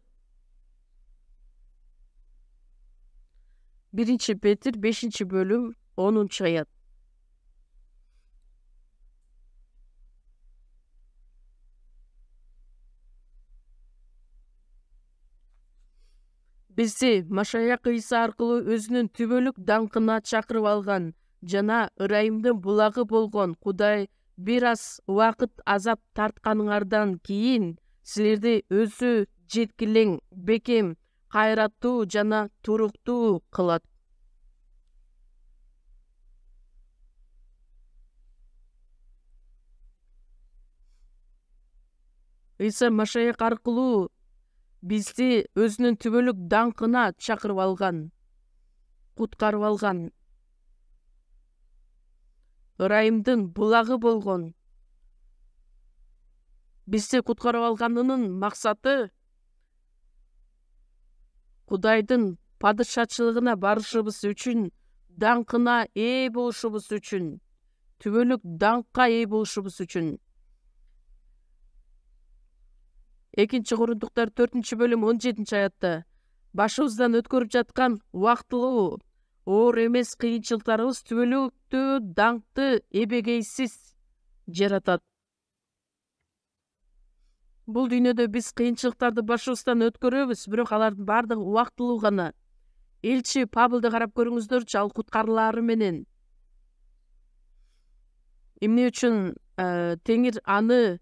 Биринчи Петр 5-бөлүм 10-аят. Бизди Машаяк Ыйса аркылуу өзүнүн түбөлүк даңкына чакырып алган жана ырайымдын булагы болгон Кудай бир аз убакыт азап тартканыңардан кийин силерди өзү жеткилең, бекем, кайраттуу жана туруктуу кылат. Ыйса Машаяк аркылуу бизди өзүнүн түбөлүк даңкына чакырып алган, куткарып алган, ырайымдын булагы болгон. Бизди куткарып алганынын максаты Кудайдын падышачылыгына барышыбыз үчүн, даңкына ээ болушубуз үчүн, түбөлүк даңкка ээ болушубуз үчүн. 2 Корунтуктар 4-бөлүм 17-аятта: башыбыздан өткөрүп жаткан убактылуу, оор эмес кыйынчылыктарыбыз түбөлүктүү даңкты эбегейсиз жаратат. Бул дүйнөдө биз кыйынчылыктарды башыбыздан өткөрөбүз, бирок алардын баардыгы убактылуу гана. Элчи Павлды карап көрүңүздөрчү, ал куткарылаары менен. Эмне үчүн Теңир аны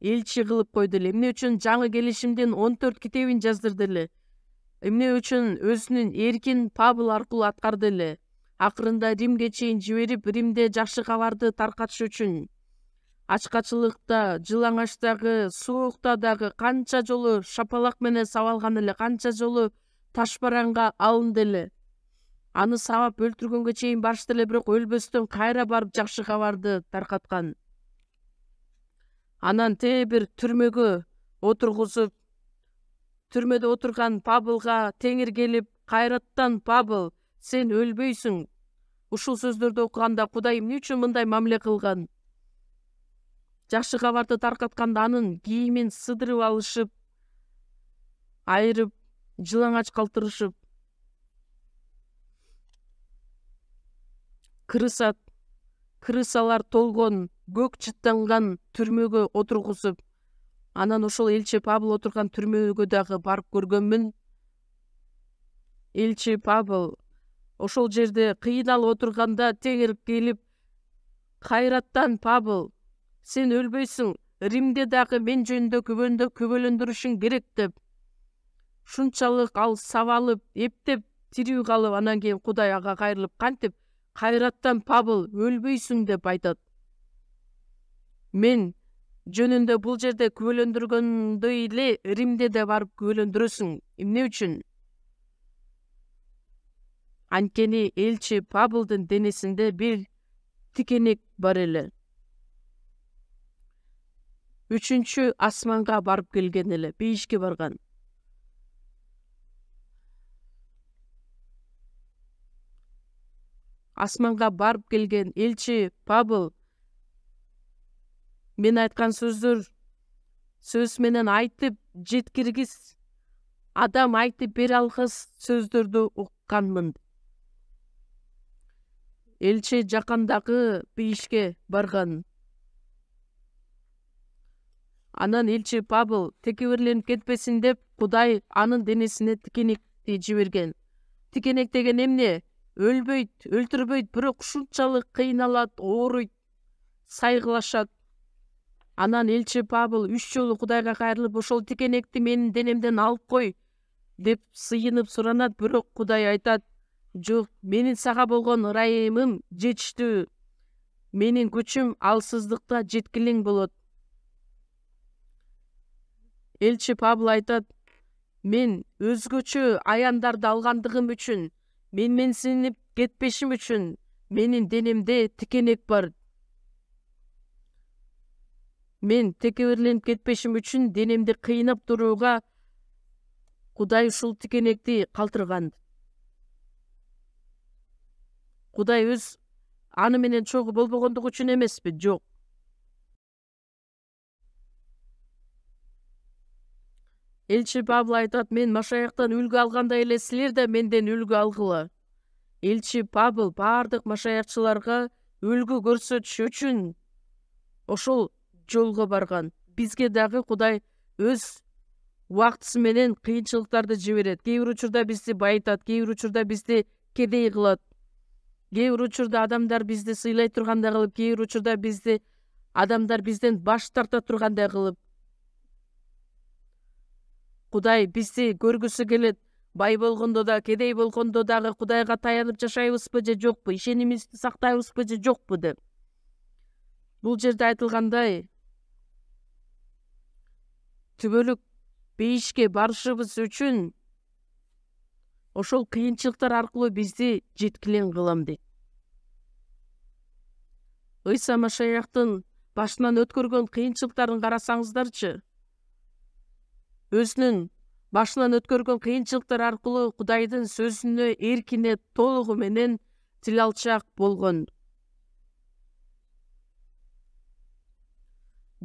элчи кылып койду эле? Эмне үчүн жаңы келишимдин 14 китебин жаздырды эле? Эмне үчүн өзүнүн эркин Павл аркылуу аткарды эле? Акырында Римге чейин жиберип, Римде жакшы кабарды таркатыш үчүн. Ачкачылыкта, жылаңачтагы, суукта дагы канча жолу шапалак менен сабалган эле, канча жолу ташбаранга алынды эле. Аны сабап өлтүргөнгө чейин барышты эле, бирок өлбөстөн кайра барып жакшы кабарды таркаткан. Анан бир түрмөгө отургузуп, түрмөдө отурган Павлга Теңир келип: кайраттан Павл, сен өлбөйсүң. Ушул сөздөрдү окуганда Кудай эмне үчүн мындай мамиле кылган? Жакшы кабарды таркатканда анын кийимин сыдырып алышып, айырып, жылаңач калтырышып, крысалар толгон, көк чыттанган түрмөгө отургузуп, анан ошол элчи Павл отурган түрмөгө дагы барып көргөнмүн. Элчи Павл ошол жерде кыйналып отурганда Теңир келип: кайраттан Павл, сен өлбөйсүң, Римде дагы мен жөнүндө күбөлөндүрүшүң керек деп. Шунчалык ал сабалып, эптеп, тирүү калып, анан кийин Кудай ага кайрылып кантип: кайраттан Павл, өлбөйсүң деп айтат. Мен жөнүндө бул жерде күбөлөндүргөндөй эле Римде да барып күбөлөндүрөсүң. Эмне үчүн? Анткени элчи Павлдын денесинде бир тикенек бар эле. 3-асманга барып келген эле, бейишке барган. асманга барып келген элчи Павыл мен айткан сөз менен айтып жеткиргис, адам айтып бере алгыс сөздөрдү укканмын. Элчи жакындагы бейишке барган. Анан элчи Павыл текебирленип кетпесин деп Кудай анын денесине тикенекти жиберген. Тикенек деген эмне? Өлбөйт, өлтүрбөйт, бирок ушунчалык кыйналат, ооруйт, сайгылашат. Анан элчи Павыл 3 жолу Кудайга кайрылып, ошол тикенекти менин денемден алып кой деп сыйынып суранат, бирок Кудай айтат: жок, менин сага болгон ырайымым жетиштүү. Менин күчүм алсыздыкта жеткилең болот. Элчи Павыл айтат: мен өзгөчө аяндарды алгандыгым үчүн, менменсинип кетпешим үчүн менин денемде тикенек бар. Мен текебирленип кетпешим үчүн денемди кыйнап турууга Кудай ушул тикенекти калтырган. Кудай өз аны менен чогуу болбогондугу үчүн эмеспи? Жок. Элчи Павыл айтат: мен Машаяктан үлгү алгандай эле силер да менден үлгү алгыла. Элчи Павыл бардык машаякчыларга үлгү көрсөтүш үчүн ошол жолго барган. Бизге дагы Кудай өз убактысы менен кыйынчылыктарды жиберет. Кээ бир учурда бизди байытат, кээ бир учурда бизди кедей кылат. Кээ бир учурда адамдар бизди сыйлай тургандай кылып, кээ бир учурда бизди адамдар бизден баш тарта тургандай кылып. Кудай бизди көргүсү келет. Бай болгондо да, кедей болгондо дагы Кудайга таянып жашайбызбы же жокпу, ишенимибизди сактайбызбы же жокпу деп. Бул жерде айтылгандай, түбөлүк бейишке барышыбыз үчүн ошол кыйынчылыктар аркылуу бизди жеткилең кылам дейт. Ыйса Машаяктын башынан өткөргөн кыйынчылыктарын карасаңыздарчы, өзүнүн башынан өткөргөн кыйынчылыктар аркылуу Кудайдын сөзүнө эркине толугу менен тил алчак болгон.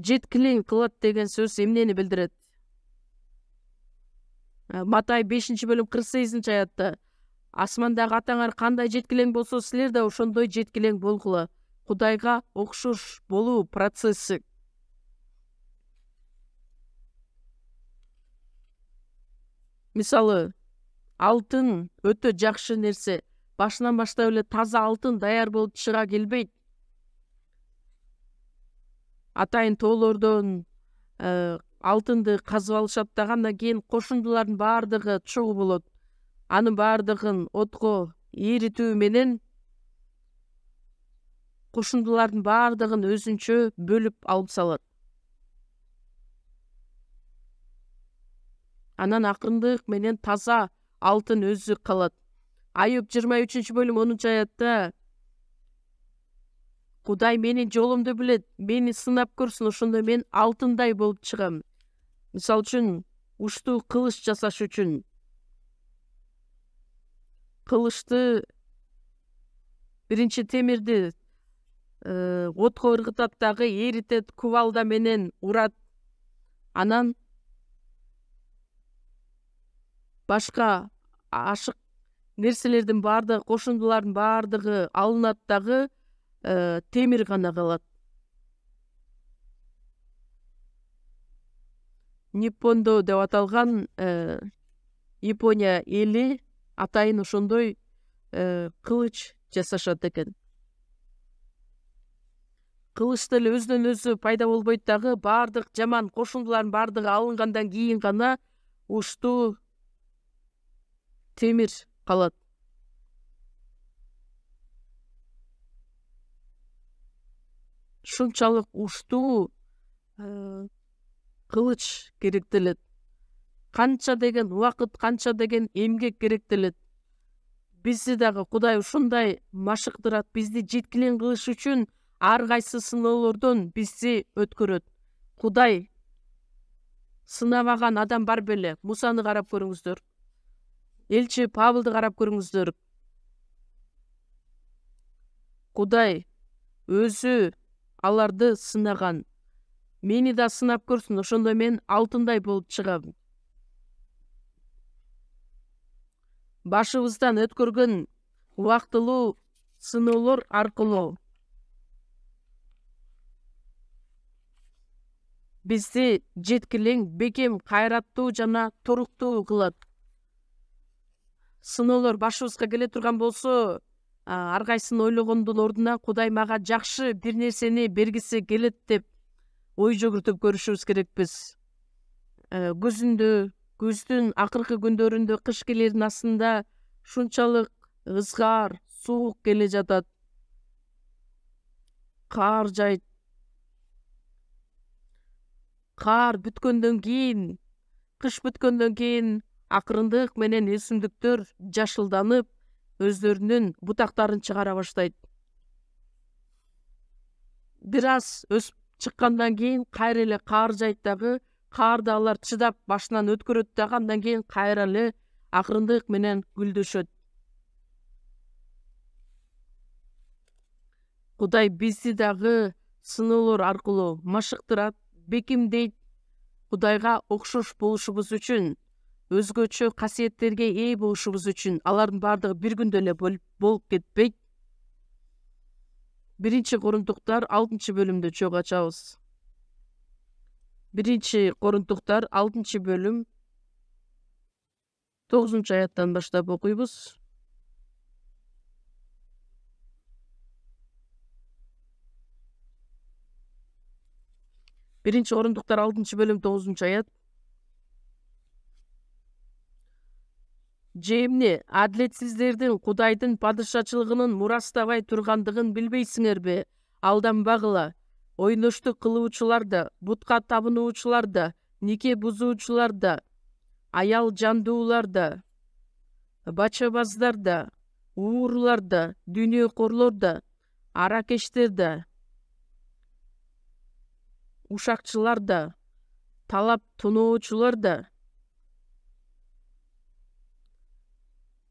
Жеткилең кылат деген сөз эмнени билдирет? Матай 5-бөлүм 48-аятта: асмандагы атаңар кандай жеткилең болсо, силер да ошондой жеткилең болгула. Кудайга окшош болуу процесси. Мисалы, алтын өтө жакшы нерсе. Башынан баштап эле таза алтын даяр болуп чыга келбейт. Атайын тоолордон алтынды казып алышат дагы, андан кийин кошундулардын баардыгы чогуу болот. Анын баардыгын отко эритүү менен кошундулардын баардыгын өзүнчө бөлүп алып салат. Анан акырындык менен таза алтын өзү калат. Айып 23-бөлүм 10-аятта: Кудай менин жолумду билет, мени сынап көрсүн, ошондо мен алтындай болуп чыгам. Мисал үчүн, уштуу кылыч жасаш үчүн кылычты биринчи темирди отко ыргытат дагы, эритет, кубалда менен урат. Анан башка ашык нерселердин баардыгы, кошундулардын баардыгы алынат дагы, темир гана калат. Ниппондо деп аталган Япония эли атайын ошондой кылыч жасашат экен. Кылыч деле өзүнөн өзү пайда болбойт дагы, баардык жаман кошундулардын баардыгы алынгандан кийин гана уштуу темир калат. Шунчалык уштуу кылыч керектелет. Канча деген убакыт, канча деген эмгек керектелет. Бизди дагы Кудай ушундай машыктырат. Бизди жеткилең кылыш үчүн ар кайсы сыноолордон бизди өткөрөт. Кудай сынабаган адам бар беле? Мусаны карап көрүңүздөр. Элчи Павылды карап көрүңүздөр. Кудай өзү аларды сынаган. Мени да сынап көрсүн, ошондо мен алтындай болуп чыгам. Башыбыздан өткөргөн убактылуу сыноолор аркылуу бизди жеткилең, бекем, кайраттуу жана туруктуу кылат. Сыноолор башыбызга келе турган болсо, ар кайсын ойлогондун ордуна Кудай мага жакшы бир нерсени бергиси келет деп ой жүгүртүп көрүшүбүз керекпиз. Күздүн акыркы күндөрүндө кыш келердин астында шунчалык ызгар, суук келе жатат. Кар жайт. Кар бүткөндөн кийин, кыш бүткөндөн кийин акырындык менен өсүмдүктөр жашылданып, өздөрүнүн бутактарын чыгара баштайт. Бир аз өсүп чыккандан кийин кайра эле кар жайт дагы, карды алар чыдап башынан өткөрөт дагы, андан кийин кайра эле акырындык менен гүлдөшөт. Кудай бизди дагы сыноолор аркылуу машыктырат, бекемдейт. Кудайга окшош болушубуз үчүн, өзгөчө касиеттерге ээ болушубуз үчүн, алардын баардыгы бир күндө эле болуп кетпейт. 1-Корунтуктар 6-бөлүмдө чогуу ачабыз. 1-Корунтуктар 6-бөлүм 9-аяттан баштап окуйбуз. 1-Корунтуктар 6-бөлүм 9-аят. Же эмне, адилетсиздердин Кудайдын падышачылыгынын мурастабай тургандыгын билбейсиңерби? Алданбагыла. Ойноштук кылуучулар да, бутка табынуучулар да, нике бузуучулар да, аял жандуулар да, бачабаздар да, уурулар да, дүйнөкорлор да, аракештер да, ушакчылар да, талап тоноочулар да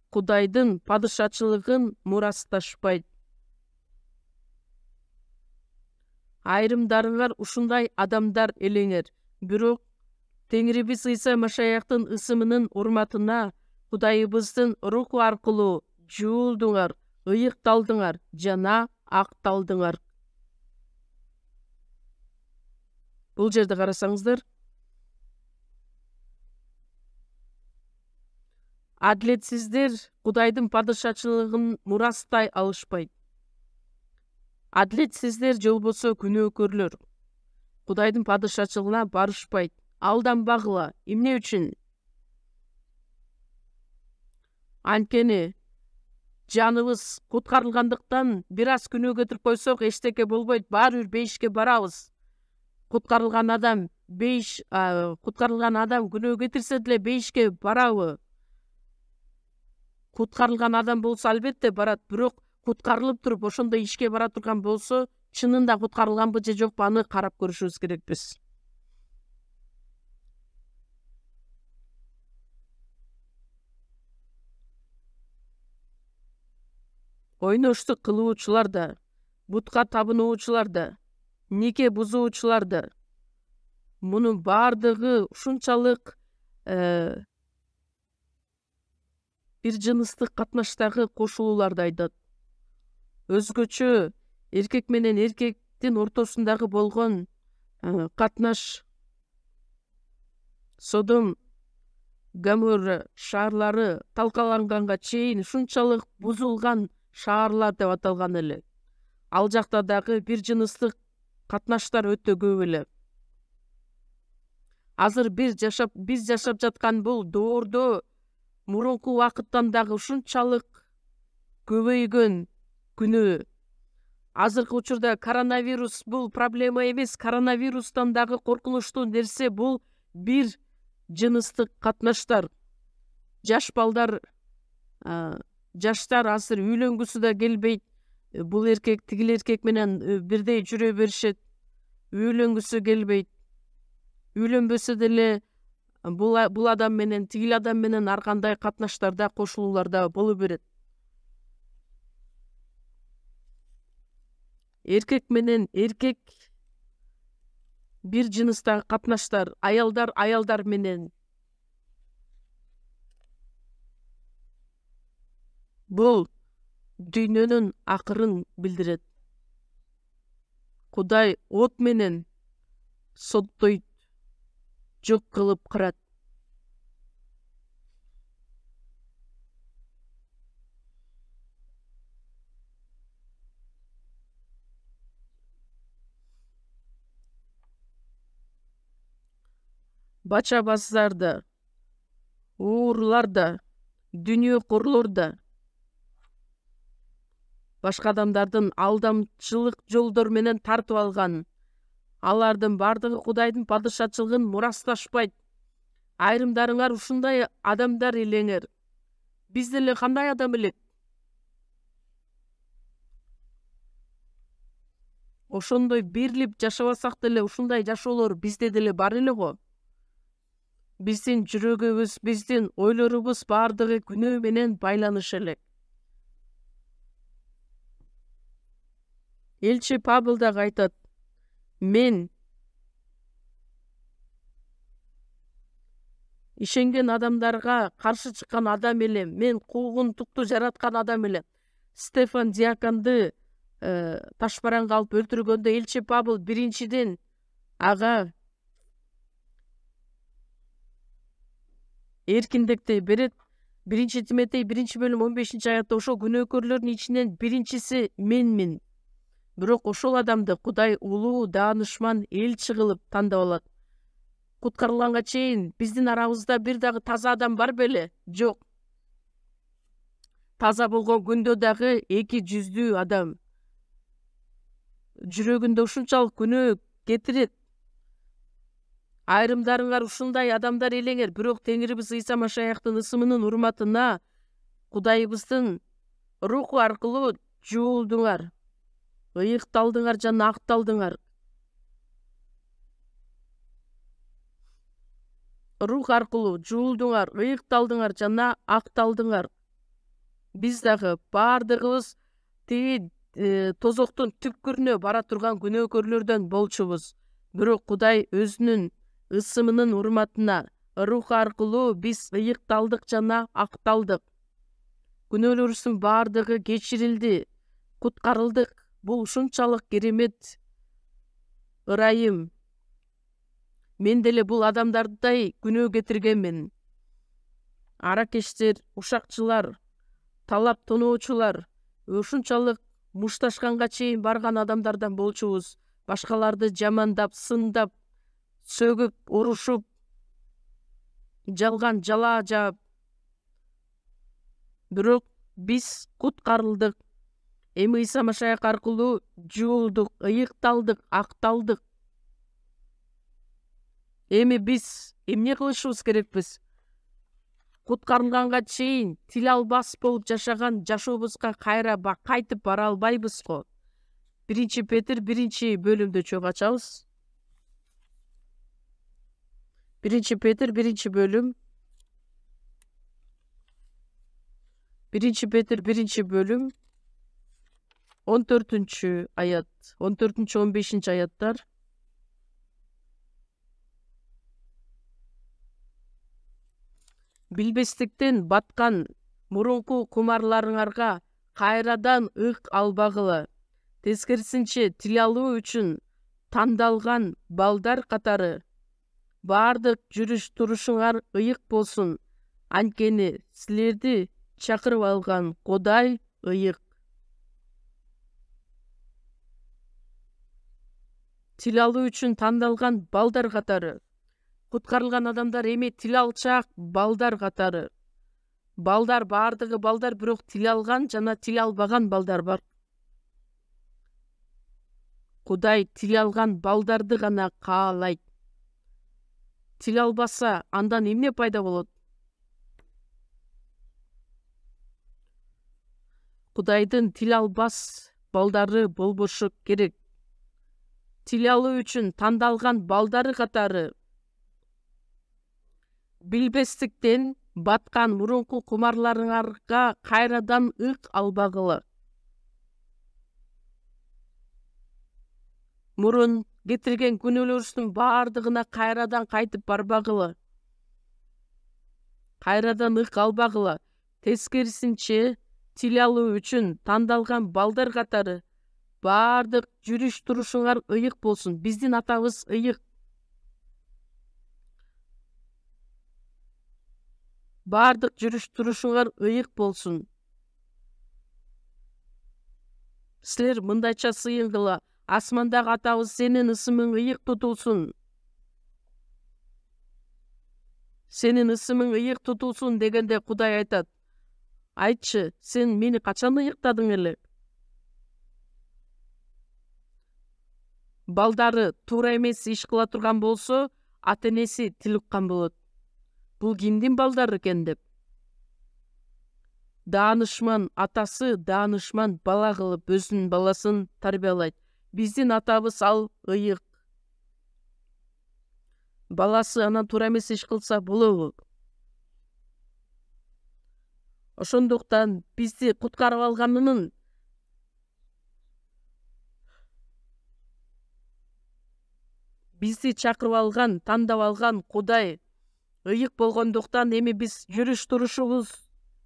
Кудайдын падышачылыгын мурасташпайт. Айрымдарыңар ушундай адамдар элеңер. Бирок Теңирибиз Ыйса Машаяктын ысымынын урматына Кудайыбыздын руху аркылуу жуулдуңар, ыйыкталдыңар жана акталдыңар. Бул жерде карасаңыздар, адилетсиздер Кудайдын падышачылыгын мурастай алышпайт. Адилетсиздер же болбосо күнөөкөрлөр Кудайдын падышачылыгына барышпайт. Алданбагыла. Эмне үчүн? Анткени жаныбыз куткарылгандыктан бир аз күнөөгө өтүп койсок эчтеке болбойт, баары бир бейишке барабыз. Куткарылган адам күнөөгө кетирсе деле бейишке барабы? Куткарылган адам болсо албетте барат, бирок куткарылып туруп ошондой ишке бара турган болсо, чынында куткарылганбы же жокпу, аны карап көрүшүбүз керекпиз. Ойноштук кылуучулар да, бутка табынуучулар да, нике бузуучулар да, мунун баардыгы ушунчалык бир жыныстык катнаштагы кошулууларды айтат. Өзгөчө эркек менен эркектин ортосундагы болгон катнаш, Содом, Гоморра шаарлары талкаланганга чейин ушунчалык бузулган шаарлар деп аталган эле. Ал жакта дагы бир жыныстык катнаштар өтө көп эле. Азыр биз жашап жаткан бул доордо мурунку убакыттан дагы ушунчалык көбөйгөн күнөө. Азыркы учурда коронавирус бул проблема эмес, коронавирустан дагы коркунучтуу нерсе бул бир жыныстык катнаштар. Жаш балдар, жаштар азыр үйлөнгүсү да келбейт. Бул эркек тигил эркек менен бирдей жүрө беришет. Үйлөнгүсү келбейт. Үйлөнбөсө деле бул адам менен тигил адам менен ар кандай катнаштарда, кошулууларда боло берет. эркек менен эркек, бир жыныстагы катнаштар, аялдар аялдар менен. Бул дүйнөнүн акырын билдирет. Кудай от менен соттойт, жок кылып кырат. Бача басар да, уурлар да, дүнүйө курлар да, башка адамдардын алдамчылык жолдор менен тартып алган. Алардын бардыгы Кудайдын падышачылыгын мурасташпайт. Айрымдарыңар ушундай адамдар элеңер. Биз деле кандай адам элек? Ошондой бирлип жашабасак деле ушундай жашоолор бизде деле бар эле го. Биздин жүрөгүбүз, биздин ойлорубуз бардыгы күнөө менен байланыш элек. Элчи Павел да айтат: мен ишенген адамдарга каршы чыккан адам элем, мен куугунтукту жараткан адам элем. Стефан диаконду ташбаранга алып өлтүргөндө элчи Павел биринчиден ага эркиндикти берет. 1 Тимотей 1-бөлүм 15-аятта ошол күнөөкөрлөрдүн ичинен биринчиси менмин. Бирок ошол адамды Кудай улуу, даанышман элчи кылып тандап алат. Куткарылганга чейин биздин арабызда бир дагы таза адам бар беле? Жок. Таза болгон күндө дагы эки жүздүү адам жүрөгүндө ушунчалык күнөө кетирет. Айрымдарыңар ушундай адамдар элеңер, бирок Теңирибиз Ыйса Машаяктын ысымынын урматына Кудайыбыздын руху аркылуу жуулдуңар, ыйыкталдыңар жана акталдыңар. Рух аркылуу жуулдуңар, ыйыкталдыңар жана акталдыңар. Биз дагы бардыгыбыз тиги тозоктун түпкүрүнө бара турган күнөөкөрлөрдөн болчубуз. Бирок Кудай өзүнүн ысымынын урматына рух аркылуу биз ыйыкталдык жана акталдык. Күнөөлөрүбүздүн бардыгы кечирилди, куткарылдык. Бул ушунчалык керемет ырайым. Мен деле бул адамдардай күнөө кетиргенмин. Аракештер, ушакчылар, талап тоноочулар, ушунчалык мушташканга чейин барган адамдардан болчубуз. Башкаларды жамандап, сындап, сөгүп, урушуп, жалган жала жаап. Бирок биз куткарылдык. Эми Ыйса Машаяк аркылуу жуулдук, ыйыкталдык, акталдык. Эми биз эмне кылышыбыз керекпиз? Куткарылганга чейин тил албас болуп жашаган жашообузга кайра кайтып бара албайбыз го. 1 Петр 1-бөлүмдө чөп ачабыз. 1 Петр 1-бөлүм. 1 Петр 1-бөлүм 14-аят, 14-15 аяттар. Билбестиктен баткан мурунку кумарларыңарга кайрадан ык албагыла. Тескерисинче тил алуу үчүн тандалган балдар катары бардык жүрүш турушуңар ыйык болсун. Анткени силерди чакырып алган Кудай ыйык. Тил алуу үчүн тандалган балдар катары. Куткарылган адамдар эми тил алчак балдар катары. Балдар бардыгы балдар, бирок тил алган жана тил албаган балдар бар. Кудай тил алган балдарды гана каалайт. Тил албаса, андан эмне пайда болот? Кудайдын тил албас балдары болбошу керек. Тил алуу үчүн тандалган балдары катары билбестиктен баткан мурунку кумарларыңарга кайрадан ык албагыла. мурун кетирген күнөөлөрүбүздүн баардыгына кайрадан кайтып барбагыла, кайрадан ык албагыла. Тескерисинче, тил алуу үчүн тандалган балдар катары баардык жүрүш турушуңар ыйык болсун. Биздин атабыз ыйык. Баардык жүрүш турушуңар ыйык болсун. Силер мындайча сыйынгыла: асмандагы атабыз сенин ысымың ыйык тутулсун. Сенин ысымың ыйык тутулсун дегенде Кудай айтат: айтчы, сен мени качан ыйыктадың эле? Балдары туура эмес иш кыла турган болсо, ата-энеси тил уккан болот. Бул кимдин балдары экен деп. Даанышман атасы даанышман бала кылып өзүнүн баласын тарбиялайт. Биздин атабыз ал ыйык. Баласы анан туура эмес иш кылса болобу? Ошондуктан бизди куткарып алганынын бизди чакырып алган, тандап алган Кудай ыйык болгондуктан эми биз жүрүш турушубуз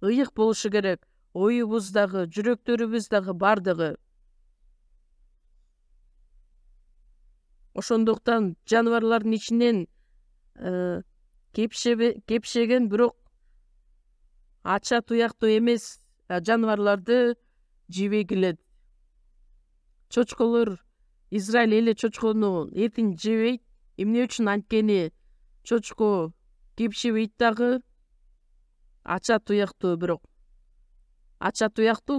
ыйык болушу керек. Оюбуз дагы, жүрөктөрүбүз дагы бардыгы. Ошондуктан жаныбарлардын ичинен кепшеген, бирок ача туяктуу эмес жаныбарларды жебей келет. Чочколор, Израиль эли чочконун этин жебейт. Эмне үчүн? Анткени чочко кепшебейт дагы, ача туяктуу,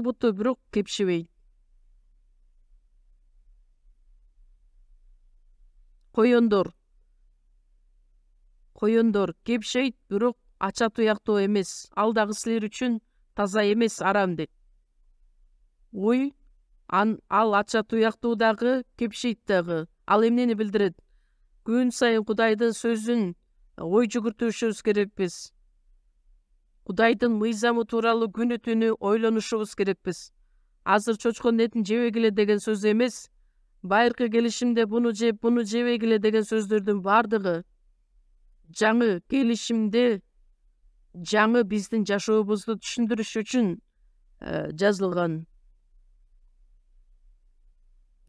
буту бирок кепшебейт. Коёндор кепшейт, бирок ача туяктуу эмес. Ал дагы силер үчүн таза эмес, арам дейт. Ал ача туяктуу дагы, кепшейт дагы. Ал эмнени билдирет? Күн сайын Кудайдын сөзүн ой жүгүртүшүбүз керекпиз. Кудайдын мыйзамы тууралуу күнү түнү ойлонушубуз керекпиз. Азыр чочконун этин жебегиле деген сөз эмес, байыркы келишимде буну жеп, буну жебегиле деген сөздөрдүн бардыгы жаңы келишимде жаңы биздин жашообузду түшүндүрүш үчүн жазылган.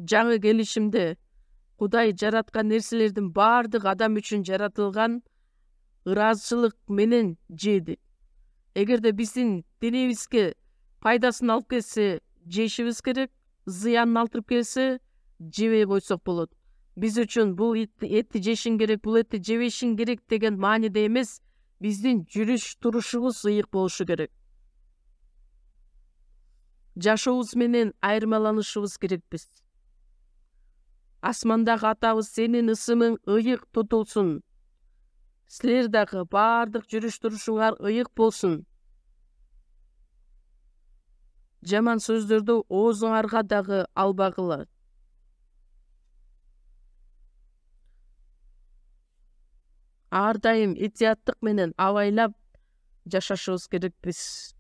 Жаңы келишимде Кудай жараткан нерселердин бардыгы адам үчүн жаратылган, ыраазычылык менен жеди. Эгерде биздин денебизге пайдасын алып келсе, жешибиз керек, зыянын алтырып келсе, жебей койсок болот. Биз үчүн бул этти жешиң керек, бул этти жебешиң керек деген мааниде эмес, биздин жүрүш турушубуз ыйык болушу керек. Жашообуз менен айырмаланышыбыз керекпиз. Асмандагы атабыз сенин ысымың ыйык тутулсун. Силер дагы баардык жүрүш турушуңар ыйык болсун. Жаман сөздөрдү оозуңарга дагы албагыла. Ар дайым этияттык менен абайлап жашашыбыз керекпиз.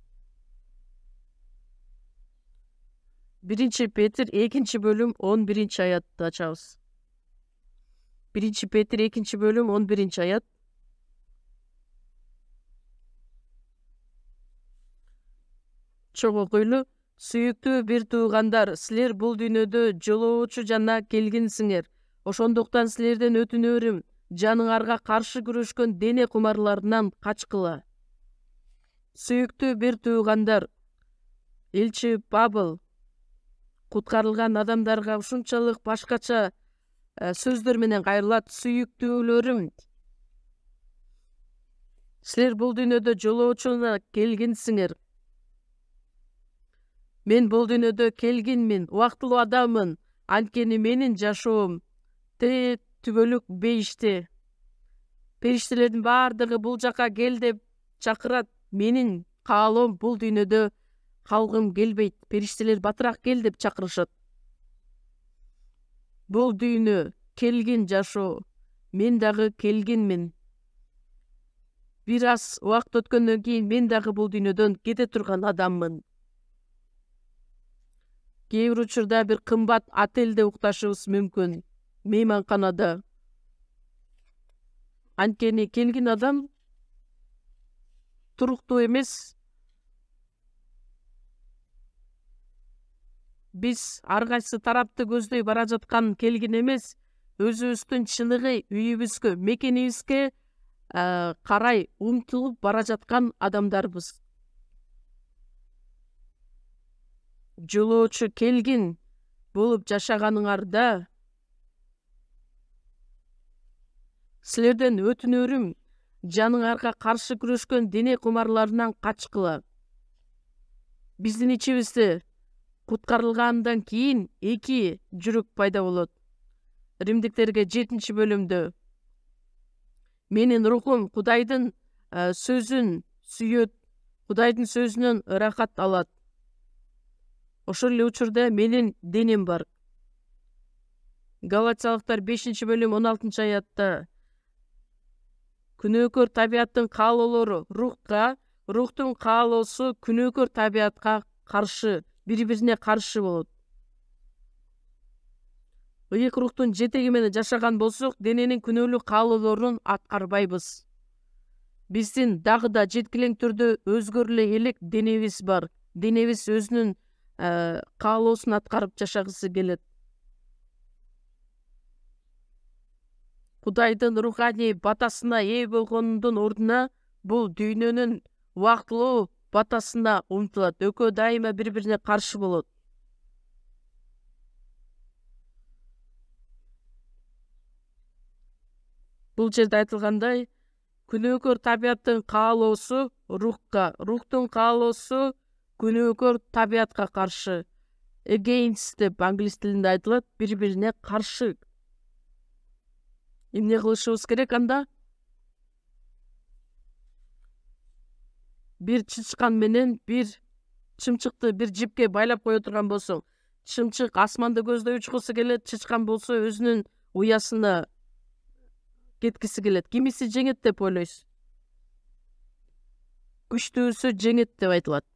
1 Петр 2 бөлүм 11 аятты ачабыз. 1 Петр 2 бөлүм 11 аят. Чоң окуйлу. Сүйүктүү бир туугандар, силер бул дүйнөдө жолоочу жана келгинсиңер. Ошондуктан силерден өтүнөрүм, жаныңарга каршы күрөшкөн дене кумарларынан качкыла. Сүйүктүү бир туугандар, элчи Павел куткарылган адамдарга ушунчалык башкача сөздөр менен кайрылат. Сүйүктүүлөрүм, силер бул дүйнөдө жолоочу жана келгинсиңер. Мен бул дүйнөдө келгинмин, убактылуу адаммын. Анткени менин жашоом түбөлүк бейиште. Периштелердин бардыгы бул жака кел деп чакырат. Менин каалоом бул дүйнөдө калгым келбейт. Периштелер батыраак кел деп чакырышат. Бул дүйнө келгин жашоо. Мен дагы келгинмин. Бир аз убакыт өткөндөн кийин мен дагы бул дүйнөдөн кете турган адаммын. Кээ бир учурда бир кымбат отельде укташыбыз мүмкүн. мейманканада. Анткени келген адам туруктуу эмес. Биз ар кайсы тарапты көздөй бара жаткан келген эмес, өзүбүздүн чыныгы үйүбүзгө, мекенибизге карай умтулуп бара жаткан адамдарбыз. Жолоочу келгин болуп жашаганыңарда силерден өтүнөрүм, жаныңарга каршы күрөшкөн дене кумарларынан качкыла. Биздин ичибизде куткарылгандан кийин эки жүрөк пайда болот. Римдиктерге 7-бөлүмдө менин рухум Кудайдын сөзүн сүйөт, Кудайдын сөзүнөн ырахат алат. Ошол эле учурда менин денем бар. Галатиялыктар 5-бөлүм 16-аятта күнөөкөр табияттын каалоолору рухка, рухтун каалоосу күнөөкөр табиятка каршы, бири-бирине каршы болот. Ыйык рухтун жетеги менен жашаган болсок, дененин күнөөлүү каалоолорун аткарбайбыз. Биздин дагы да жеткилең түрдө өзгөрүлө элек денебиз бар. Денебиз өзүнүн каалоосун аткарып жашагысы келет. Кудайдын руханий батасына ээ болгондун ордуна бул дүйнөнүн убактылуу батасына умтулат. Экөө дайыма бири-бирине каршы болот. Бул жерде айтылгандай, күнөөкөр табияттын каалоосу рухка, рухтун каалоосу күнөөкөр табиятка каршы. Against деп англис тилинде айтылат, бири-бирине каршы. Эмне кылышыбыз керек анда? Бир чычкан менен бир чымчыкты бир жипке байлап кое турган болсоң, чымчык асманды көздөй учкусу келет, чычкан болсо өзүнүн уясына кеткиси келет. Кимиси жеңет деп ойлойсуз? Күчтүүсү жеңет деп айтылат.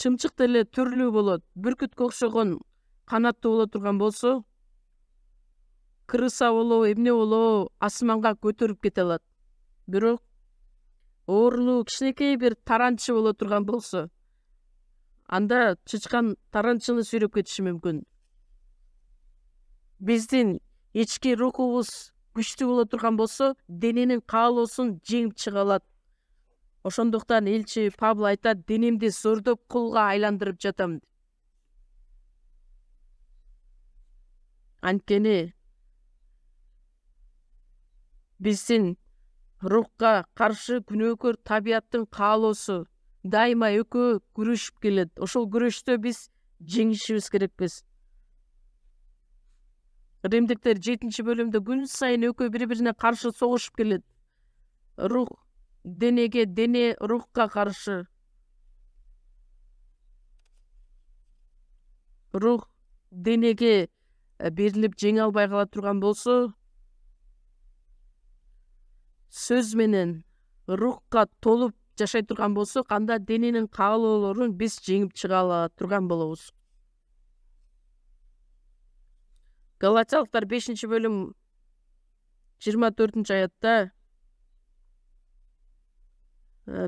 Чымчык деле түрлүү болот. Бүркүткө окшогон канаттуу боло турган болсо, крыса болобу, эмне болобу, асманга көтөрүп кете алат. Бирок оорулуу кичинекей бир таранчы боло турган болсо, анда чычкан таранчыны сүйрөп кетиши мүмкүн. Биздин ички рухубуз күчтүү боло турган болсо, дененин каалоосун жеңип чыга алат. Ошондуктан элчи Павыл айтат, денемди зордоп кулга айландырып жатам. Анткени биздин рухка каршы күнөөкөр табияттын каалоосу дайыма экөө күрөшүп келет. Ошол күрөштө биз жеңишибиз керекпиз. Римдиктер 7-бөлүмдө күн сайын экөө бири-бирине каршы согушуп келет. Рух денеге, дене рухка каршы. Рух денеге берилип жеңе албай кала турган болсо, сөз менен рухка толуп жашай турган болсок, анда дененин каалоолорун биз жеңип чыга ала турган болобуз. Галатиялыктар 5-бөлүм 24-аятта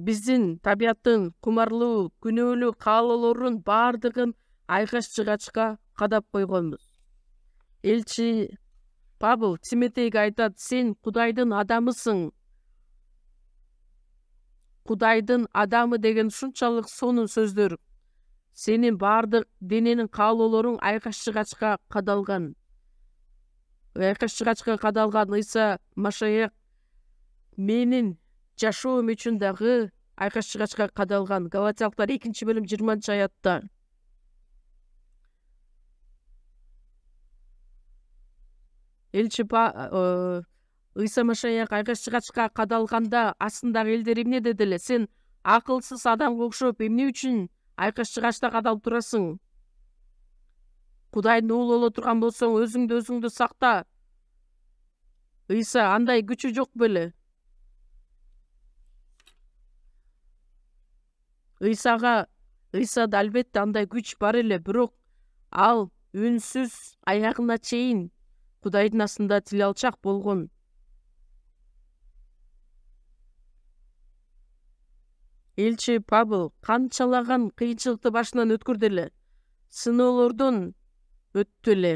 биздин табияттын кумарлуу, күнөөлүү каалоолорунун баардыгын айкаш-чыгачка кадап койгонбуз. Элчи Павыл Тимотейге айтат, сен Кудайдын адамысың. Кудайдын адамы деген ушунчалык сонун сөздөр. Сенин баардык дененин каалоолоруң айкаш-чыгачка кадалган. Айкаш-чыгачка кадалган Ыйса Машаяк менин жашоом үчүн дагы айкаш-чыгачка кадалган. Галатиялыктар 2-бөлүм 20-аятта. Элчи Ыйса Машаяк айкаш-чыгачка кадалганда астындагы элдер эмне дедиле? Сен акылсыз адамга окшоп эмне үчүн айкаш-чыгачта кадалып турасың? Кудайдын уулу боло турган болсоң, өзүңдү сакта. Ыйса андай күчү жок беле? Ыйсага Ыйсада албетте андай күч бар эле, бирок ал үнсүз аягына чейин Кудайдын астында тил алчак болгон. Элчи Павыл канчалаган кыйынчылыкты башынан өткөрдү эле, сыноолордон өттү эле.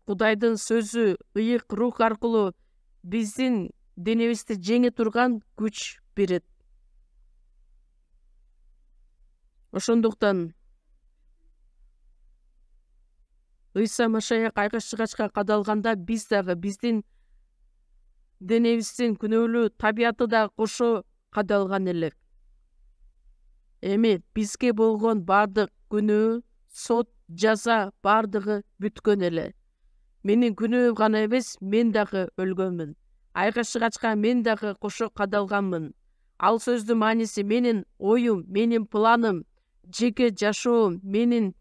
Кудайдын сөзү ыйык рух аркылуу биздин денебизди жеңе турган күч берет. Ошондуктан Ыйса Машаяк айга чыгачка кадалганда биз дагы биздин денебиздин күнөөлүү табияты да кошо кадалган элек. Эми бизге болгон бардык күнөө, сот, жаза бардыгы бүткөн эле. Менин күнөөм гана эмес, мен дагы өлгөнмүн. Айга чыгачка мен дагы кошо кадалганмын. Ал сөздүн мааниси менин оюм, менин планым, жеке жашоом, менин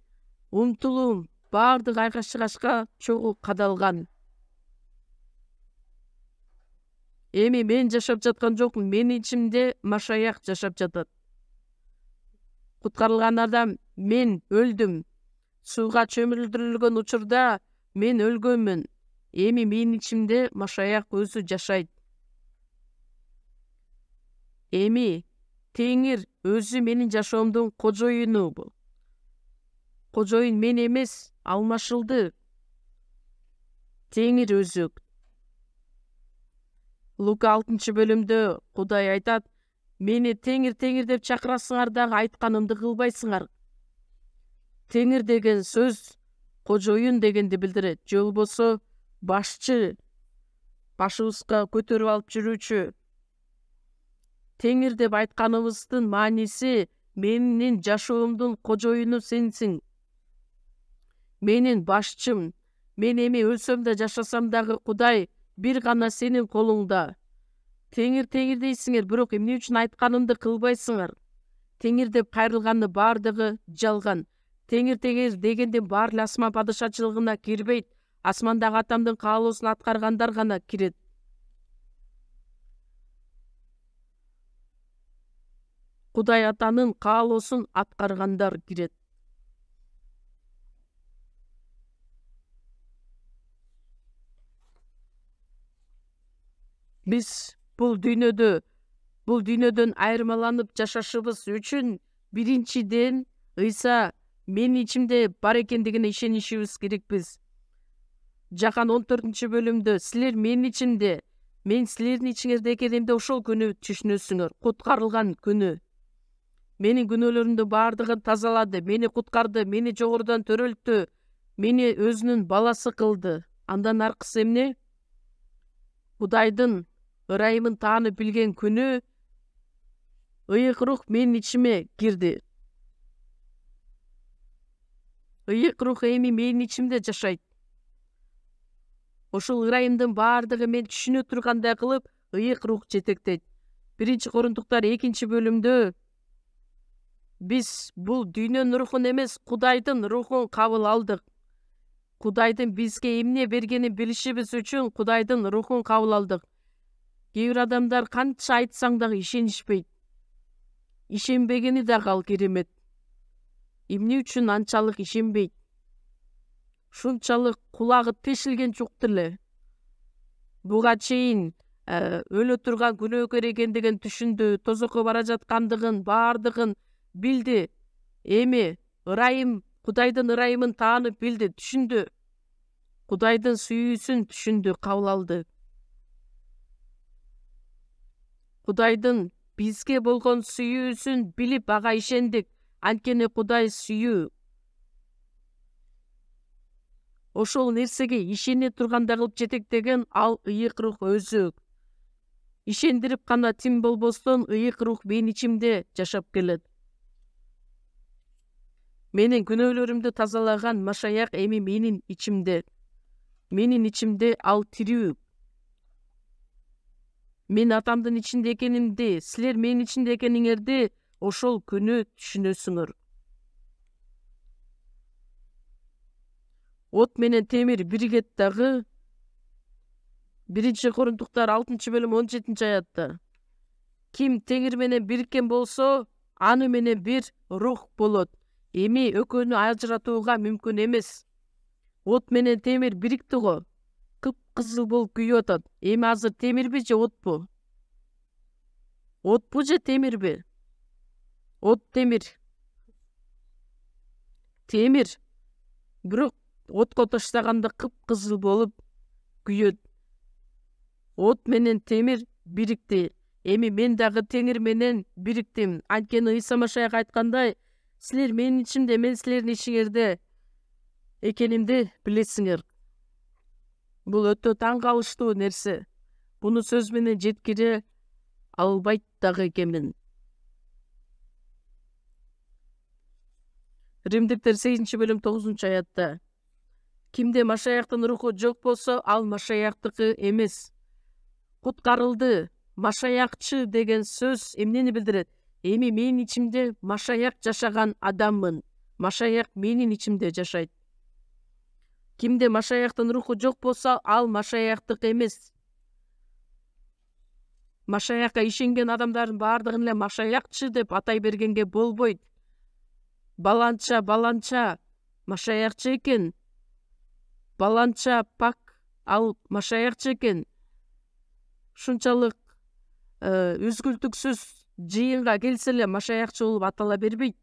умтулуум бардык айга чыгачка чогуу кадалган. Эми мен жашап жаткан жокмун, менин ичимде Машаяк жашап жатат. Куткарылган адам мен өлдүм. Сууга чөмүлдүрүлгөн учурда мен өлгөнмүн. Эми менин ичимде Машаяк өзү жашайт. Эми Теңир өзү менин жашоомдун кожоюну. Кожоюн мен эмес, алмашылды. Теңир өзү. Лука 6-бөлүмдө Кудай айтат: "Мени Теңир, Теңир деп чакырасыңар дагы айтканымды кылбайсыңар." Теңир деген сөз кожоюн дегенди билдирет, же болбосо башчы, башыбызга көтөрүп алып жүрүүчү. Теңир деп айтканыбыздын мааниси менин жашоомдун кожоюну сенсиң. Менин башчым. Мен эми өлсөм да жашасам дагы Кудай бир гана сенин колуңда. Теңир, Теңир дейсиңер, бирок эмне үчүн айтканымды кылбайсыңар? Теңир деп кайрылганы бардыгы жалган. Теңир, Теңир дегендин баары эле асман падышачылыгына кирбейт. Асмандагы атамдын каалоосун аткаргандар гана кирет. Кудай атанын каалоосун аткаргандар кирет. Биз бул дүйнөдөн айырмаланып жашашыбыз үчүн биринчиден Ыйса менин ичимде бар экендигине ишенишибиз керекпиз. Жакан 14-бөлүмдө силер менин ичимде, мен силердин ичиңерде экенимде ошол күнү түшүнөсүңөр, куткарылган күнү. Менин күнөөлөрүмдүн бардыгын тазалады, мени куткарды, мени жогорудан төрөлттү, мени өзүнүн баласы кылды. Андан аркысы эмне? Кудайдын ырайымын таанып билген күнү ыйык рух менин ичиме кирди. Ыйык рух эми менин ичимде жашайт. Ошол ырайымдын бардыгы мен түшүнө тургандай кылып, ыйык рух жетектейт. 1-Корунтуктар 2-бөлүмдө биз бул дүйнөнүн рухун эмес, Кудайдын рухун кабыл алдык. Кудайдын бизге эмне бергенин билишибиз үчүн Кудайдын рухун кабыл алдык. Кээ бир адамдар канча айтсаң дагы ишенишпейт. Ишенбегени дагы ал керемет. Эмне үчүн анчалык ишенбейт? Шунчалык кулагы тешилген жок деле. Буга чейин өлө турган күнөөкөр экендигин түшүндү, тозокко бара жаткандыгын бардыгын билди. Эми ырайым, Кудайдын ырайымын таанып билди, түшүндү. Кудайдын сүйүүсүн түшүндү, кабыл алды. Кудайдын бизге болгон сүйүүсүн билип ага ишендик. Анткени Кудай сүйүү. Ошол нерсеге ишене тургандай кылып жетектеген ал ыйык рух өзү. Ишендирип гана тим болбостон ыйык рух менин ичимде жашап келет. Менин күнөөлөрүмдү тазалаган Машаяк эми менин ичимде. Менин ичимде ал тирүү. Мен атамдын ичинде экенимди, силер менин ичимде экениңерди ошол күнү түшүнөсүңөр. От менен темир биригет дагы 1 Корунтуктар 6-бөлүм 17-аятта. Ким Теңир менен бириккен болсо, аны менен бир рух болот. Эми экөөнү ажыратууга мүмкүн эмес. От менен темир бирикти го. Кып-кызыл болуп күйүп атат. Эми азыр темирби же отпу? Отпу же темирби? От темир. Темир. Бирок отко таштаганда кып-кызыл болуп күйөт. От менен темир бирикти. Эми мен дагы теңир менен бириктим. Анткени Ыйса Машаяк айткандай, силер менин ичимде, мен силердин ичиңерде экенимди билесиңер. Бул өтө таң калыштуу нерсе. Буну сөз менен жеткире албайт дагы экенмин. Римдиктер 8-бөлүм 9-аятта. Кимде Машаяктын руху жок болсо, ал Машаяктыкы эмес. Куткарылды. Машаякчы деген сөз эмнени билдирет? Эми менин ичимде Машаяк жашаган адаммын. Машаяк менин ичимде жашайт. Кимде Машаяктын руху жок болсо, ал Машаяктыкы эмес. Машаякка ишенген адамдардын баардыгын эле Машаякчы деп атай бергенге болбойт. Баланча Машаякчы экен. Баланча пак ал Машаякчы экен. Шунчалык үзгүлтүксүз жыйынга келсе эле Машаякчы болуп атала бербейт.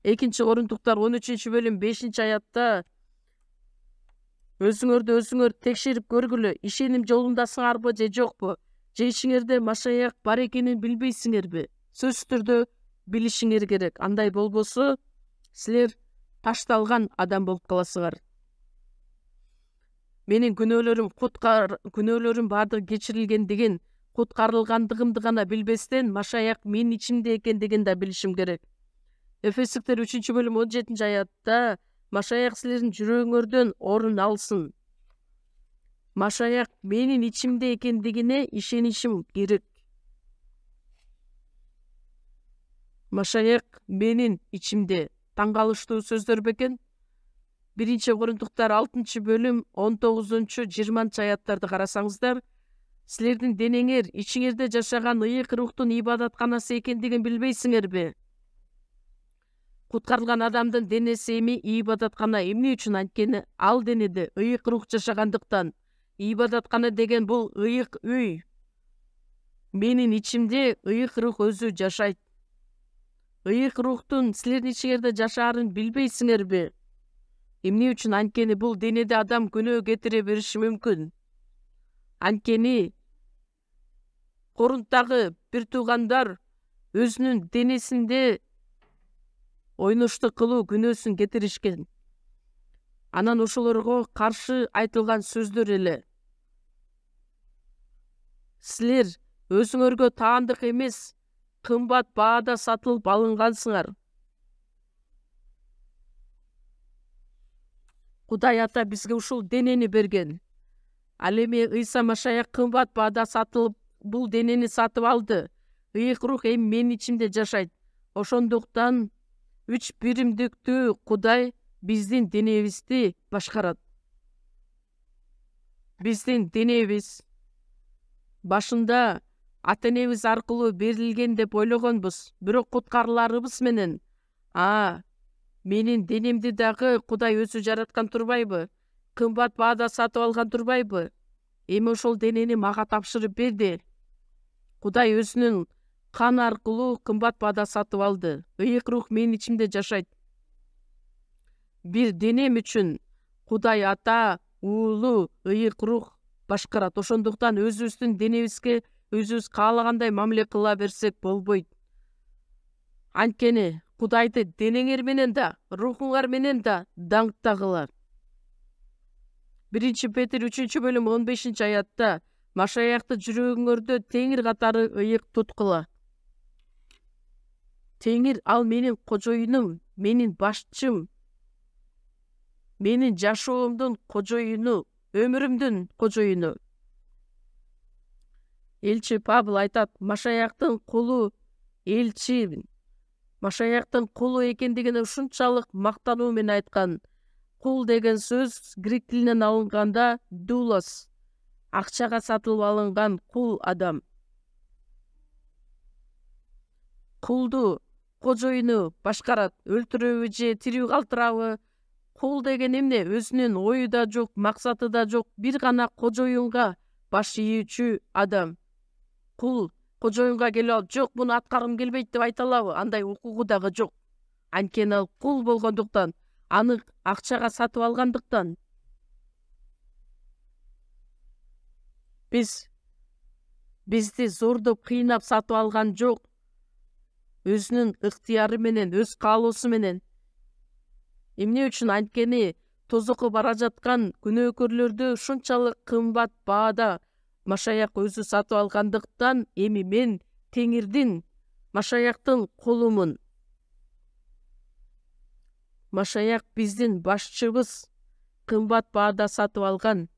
2 Корунтуктар 13-бөлүм 5-аятта өзүңөрдү өзүңөр текшерип көргүлө, ишеним жолундасыңарбы же жокпу? Же ичиңерде Машаяк бар экенин билбейсиңерби? Сөзсүз түрдө билишиңер керек. Андай болбосо, силер ташталган адам болуп каласыңар. Менин күнөөлөрүм бардыгы кечирилгендигин, куткарылгандыгымды гана билбестен, Машаяк менин ичимде экендигин да билишим керек. Эфестиктер 3-бөлүм 17-аятта Машаяк силердин жүрөгүңөрдөн орун алсын. Машаяк менин ичимде экендигине ишенишим керек. Машаяк менин ичимде. Таң калыштуу сөздөр бекен. 1 Корунтуктар 6-бөлүм 19-20 аяттарды карасаңыздар, силердин денеңер ичиңерде жашаган ыйык рухтун ибадатканасы экендигин билбейсиңерби? Куткарылган адамдын денеси эми ибадаткана. Эмне үчүн? Анткени ал денеде ыйык рух жашагандыктан. Ибадаткана деген бул ыйык үй. Менин ичимде ыйык рух өзү жашайт. Ыйык рухтун силердин ичиңерде жашаарын билбейсиңерби? Эмне үчүн? Анткени бул денеде адам күнөө кетире бериши мүмкүн. Анткени Корунттагы бир туугандар өзүнүн денесинде ойноштук кылуу күнөөсүн кетиришкен. Анан ошолорго каршы айтылган сөздөр эле. Силер өзүңөргө таандык эмес, кымбат баада сатылып алынгансыңар. Кудай Ата бизге ушул денени берген. Ал эми Ыйса Машаяк кымбат баада сатылып, бул денени сатып алды. Ыйык рух эми менин ичимде жашайт. Ошондуктан үч биримдиктүү Кудай биздин денебизди башкарат. Биздин денебиз башында ата-энебиз аркылуу берилген деп ойлогонбуз. Бирок куткарыларыбыз менен, менин денемди дагы Кудай өзү жараткан турбайбы? Кымбат баада сатып алган турбайбы? Эми ошол денени мага тапшырып берди. Кудай өзүнүн кан аркылуу кымбат баада сатып алды. Ыйык рух менин ичимде жашайт. Бир денем үчүн Кудай Ата, Уулу, ыйык рух башкарат. Ошондуктан өзүбүздүн денебизге өзүбүз каалагандай мамиле кыла берсек болбойт. Анткени Кудайды денеңер менен да, рухуңар менен да даңктагыла. 1 Петр 3-бөлүм 15-аятта Машаякты жүрөгүңөрдө теңир катары ыйык туткула. Теңир ал менин кожоюнум, менин башчым, менин жашоомдун кожоюну, өмүрүмдүн кожоюну. Элчи Павыл айтат, Машаяктын кулу элчи, Машаяктын кулу экендигине ушунчалык мактануу менен айткан. Кул деген сөз грек тилинен алынганда дулос, акчага сатылып алынган кул адам. Кулду кожоюну башкарат, өлтүрөбү же тирүү калтырабы? Кул деген эмне? Өзүнүн ою да жок, максаты да жок, бир гана кожоюнга баш ийүүчү адам. Кул кожоюнга келип алып, жок, буну аткаргым келбейт деп айта алабы? Андай укугу дагы жок. Анткени ал кул болгондуктан, аны акчага сатып алгандыктан. Бизди зордоп, кыйнап сатып алган жок. Өзүнүн ыктыяры менен, өз каалоосу менен. Эмне үчүн? Анткени тозокко бара жаткан күнөөкөрлөрдү ушунчалык кымбат баада Машаяк өзү сатып алгандыктан, эми мен Теңирдин, Машаяктын кулумун. Машаяк биздин башчыбыз, кымбат баада сатып алган.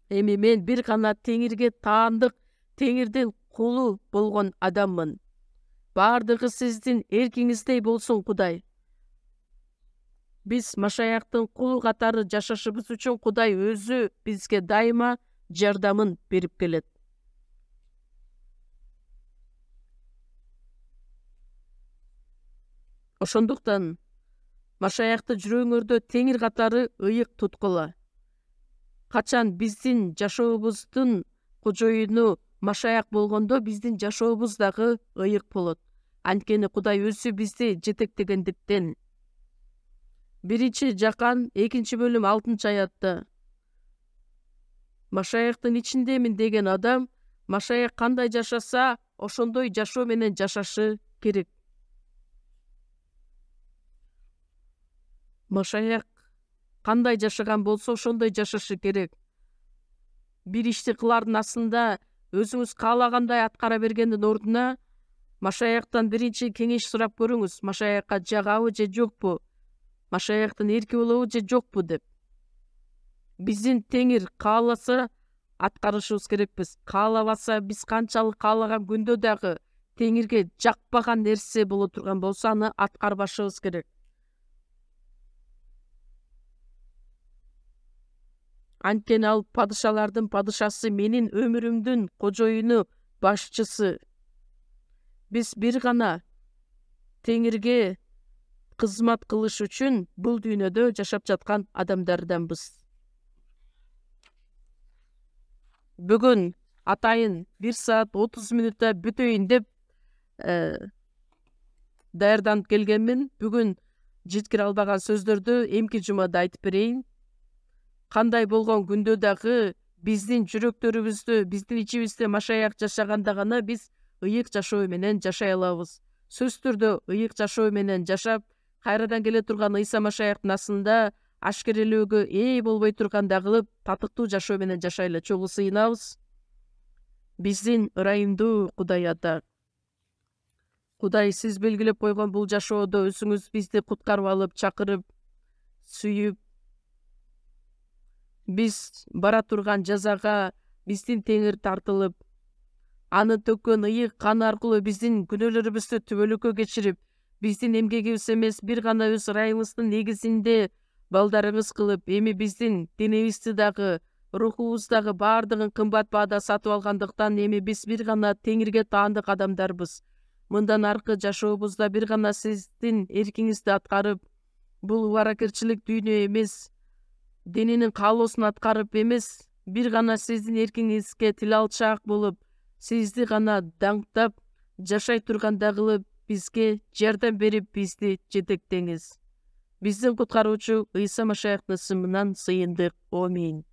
Эми мен бир гана Теңирге таандык, Теңирдин кулу болгон адаммын. Бардыгы сиздин эркиңиздей болсун, Кудай. Биз Машаяктын кулу катары жашашыбыз үчүн Кудай өзү бизге дайыма жардамын берип келет. Ошондуктан Машаякты жүрөгүңөрдө Теңир катары ыйык туткула. Качан биздин жашообуздун кожоюну Машаяк болгондо, биздин жашообуз дагы ыйык болот. Анткени Кудай өзү бизди жетектегендиктен. 1-Жакан 2-бөлүм 6-аятта. Машаяктын ичиндемин деген адам Машаяк кандай жашаса, ошондой жашоо менен жашашы керек. Машаяк кандай жашаган болсо, ошондой жашашы керек. Бир ишти кылардын астында өзүңүз каалагандай аткара бергендин ордуна Машаяктан биринчи кеңеш сурап көрүңүз. Машаякка жагабы же жокпу? Машаяктын эрки болобу же жокпу деп. Биздин Теңир кааласа аткарышыбыз керекпиз. Каалабаса, биз канчалык каалаган күндө дагы Теңирге жакпаган нерсе боло турган болсо, аны аткарбашыбыз керек. Анткени ал падышалардын падышасы, менин өмүрүмдүн кожоюну, башчысы. Биз бир гана Теңирге кызмат кылыш үчүн бул дүйнөдө жашап жаткан адамдарданбыз. Бүгүн атайын 1 саат 30 мүнөттө бүтөйүн деп даярданып келгенмин. Бүгүн жеткире албаган сөздөрдү эмки жумада айтып берейин. Кандай болгон күндө дагы биздин жүрөктөрүбүздө, биздин ичибизде Машаяк жашаганда гана биз ыйык жашоо менен жашай алабыз. Сөз түрдө ыйык жашоо менен жашап, кайрадан келе турган Ыйса Машаяктын астында ашкерелөөгө ээ болбой турганда кылып, татыктуу жашоо менен жашайлы. Чогуу сыйынабыз. Биздин ырайымдуу Кудай Ата. Кудай, сиз белгилеп койгон бул жашоодо өзүңүз бизди куткарып алып, чакырып, сүйүп, биз бара турган жазага биздин Теңир тартылып, аны төккөн ыйык каны аркылуу биздин күнөөлөрүбүздү түбөлүккө кечирип, биздин эмгегибиз эмес, бир гана өз ырайымыздын негизинде балдарыбыз кылып, эми биздин денебизди дагы, рухубуз дагы бардыгын кымбат баада сатып алгандыктан, эми биз бир гана Теңирге таандык адамдарбыз. Мындан аркы жашообузда бир гана сиздин эркиңизди аткарып, бул убаракерчилик дүйнө эмес, денинин каалоосун аткарып эмес, бир гана сиздин эркиңизге тил алчаак болуп, сизди гана даңктап, жашай турганда кылып, бизге жардам берип, бизди жетектеңиз. Биздин куткаруучу Ыйса Машаяктын ысымынан сыйындык. Аминь.